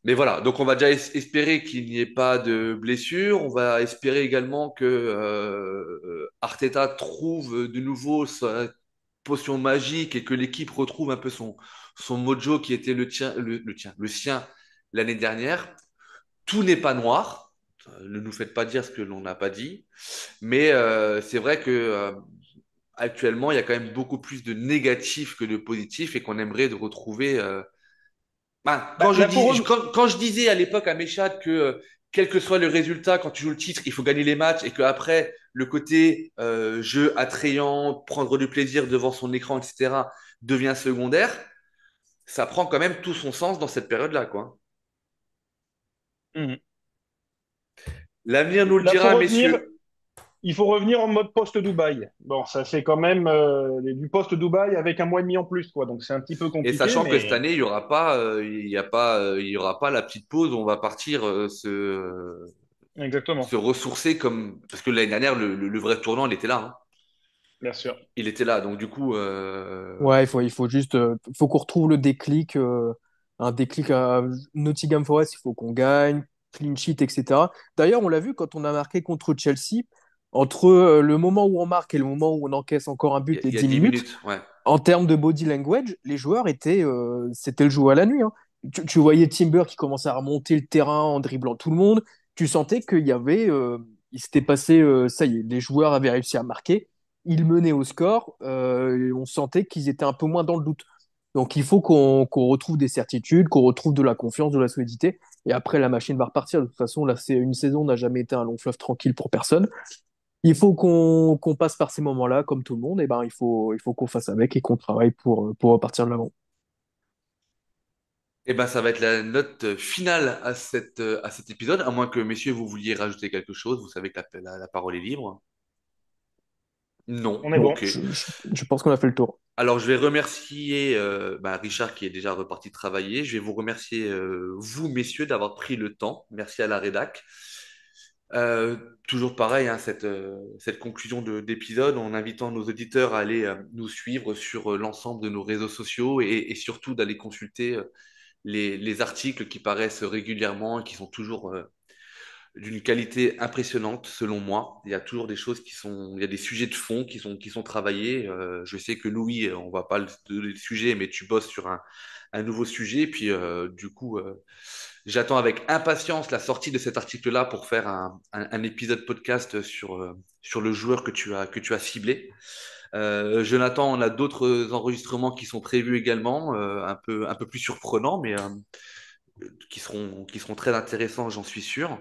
Mais voilà, donc on va déjà espérer qu'il n'y ait pas de blessure. On va espérer également que Arteta trouve de nouveau sa potion magique et que l'équipe retrouve un peu son mojo qui était le sien l'année dernière. Tout n'est pas noir. Ne nous faites pas dire ce que l'on n'a pas dit. Mais c'est vrai que actuellement, il y a quand même beaucoup plus de négatifs que de positifs et qu'on aimerait de retrouver. Ben, Bah, là, pour quand je disais à l'époque à Méchat que quel que soit le résultat, quand tu joues le titre, il faut gagner les matchs et que après le côté jeu attrayant, prendre du plaisir devant son écran, etc., devient secondaire, ça prend quand même tout son sens dans cette période-là, quoi. Mhm. L'avenir nous le Là, dira, messieurs. il faut revenir en mode post-Dubaï. Bon, ça fait quand même du post-Dubaï avec un mois et demi en plus, quoi. Donc c'est un petit peu Et compliqué, sachant que cette mais année, il y aura pas, il y a pas, il y aura pas la petite pause où on va partir se exactement, ressourcer comme parce que l'année dernière, le vrai tournant, il était là, hein. bien sûr. Il était là. Donc du coup, Ouais, il faut juste, faut qu'on retrouve le déclic, un déclic à Nottingham Forest, il faut qu'on gagne, clean sheet, etc. D'ailleurs, on l'a vu quand on a marqué contre Chelsea, entre le moment où on marque et le moment où on encaisse encore un but, les il y a 10 10 minutes, minutes, ouais. en termes de body language, les joueurs étaient, c'était le jour à la nuit, hein. Tu voyais Timber qui commençait à remonter le terrain en dribblant tout le monde. Tu sentais qu'il y avait, il s'était passé, ça y est, les joueurs avaient réussi à marquer. Ils menaient au score. Et on sentait qu'ils étaient un peu moins dans le doute. Donc il faut qu'on retrouve des certitudes, qu'on retrouve de la confiance, de la solidité. Et après, la machine va repartir. De toute façon, là, c'est une saison n'a jamais été un long fleuve tranquille pour personne. Il faut qu'on passe par ces moments-là, comme tout le monde, et ben il faut qu'on fasse avec et qu'on travaille pour repartir de l'avant. Et ben, ça va être la note finale à cet épisode, à moins que, messieurs, vous vouliez rajouter quelque chose. Vous savez que la parole est libre. Non. On est Bon, bon. Ok. je pense qu'on a fait le tour. Alors, je vais remercier Richard qui est déjà reparti travailler. Je vais vous remercier, vous, messieurs, d'avoir pris le temps. Merci à la rédac. Euh, Toujours pareil, hein, cette conclusion d'épisode en invitant nos auditeurs à aller nous suivre sur l'ensemble de nos réseaux sociaux et surtout d'aller consulter les articles qui paraissent régulièrement et qui sont toujours d'une qualité impressionnante selon moi. Il y a toujours des choses il y a des sujets de fond qui sont travaillés. Je sais que Louis, on va pas le sujet, mais tu bosses sur un nouveau sujet. Puis du coup, j'attends avec impatience la sortie de cet article-là pour faire un épisode podcast sur le joueur que tu as ciblé. Jonathan, on a d'autres enregistrements qui sont prévus également, un peu plus surprenants, mais qui seront très intéressants, j'en suis sûr.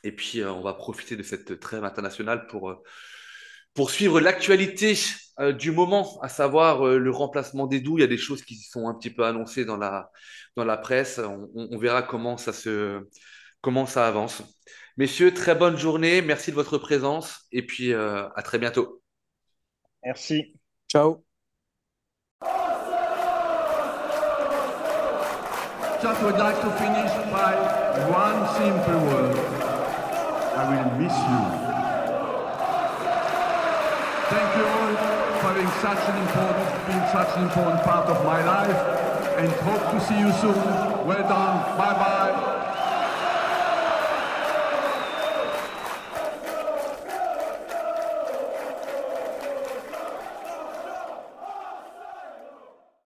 Et puis, on va profiter de cette trêve internationale pour suivre l'actualité du moment, à savoir le remplacement d'Edu. Il y a des choses qui sont un petit peu annoncées dans la presse. On verra comment ça avance. Messieurs, très bonne journée. Merci de votre présence. Et puis, à très bientôt. Merci. Ciao. Just would like to finish by one simple word. I will miss you. Thank you all for being such an important part of my life, and hope to see you soon. Well done. Bye bye.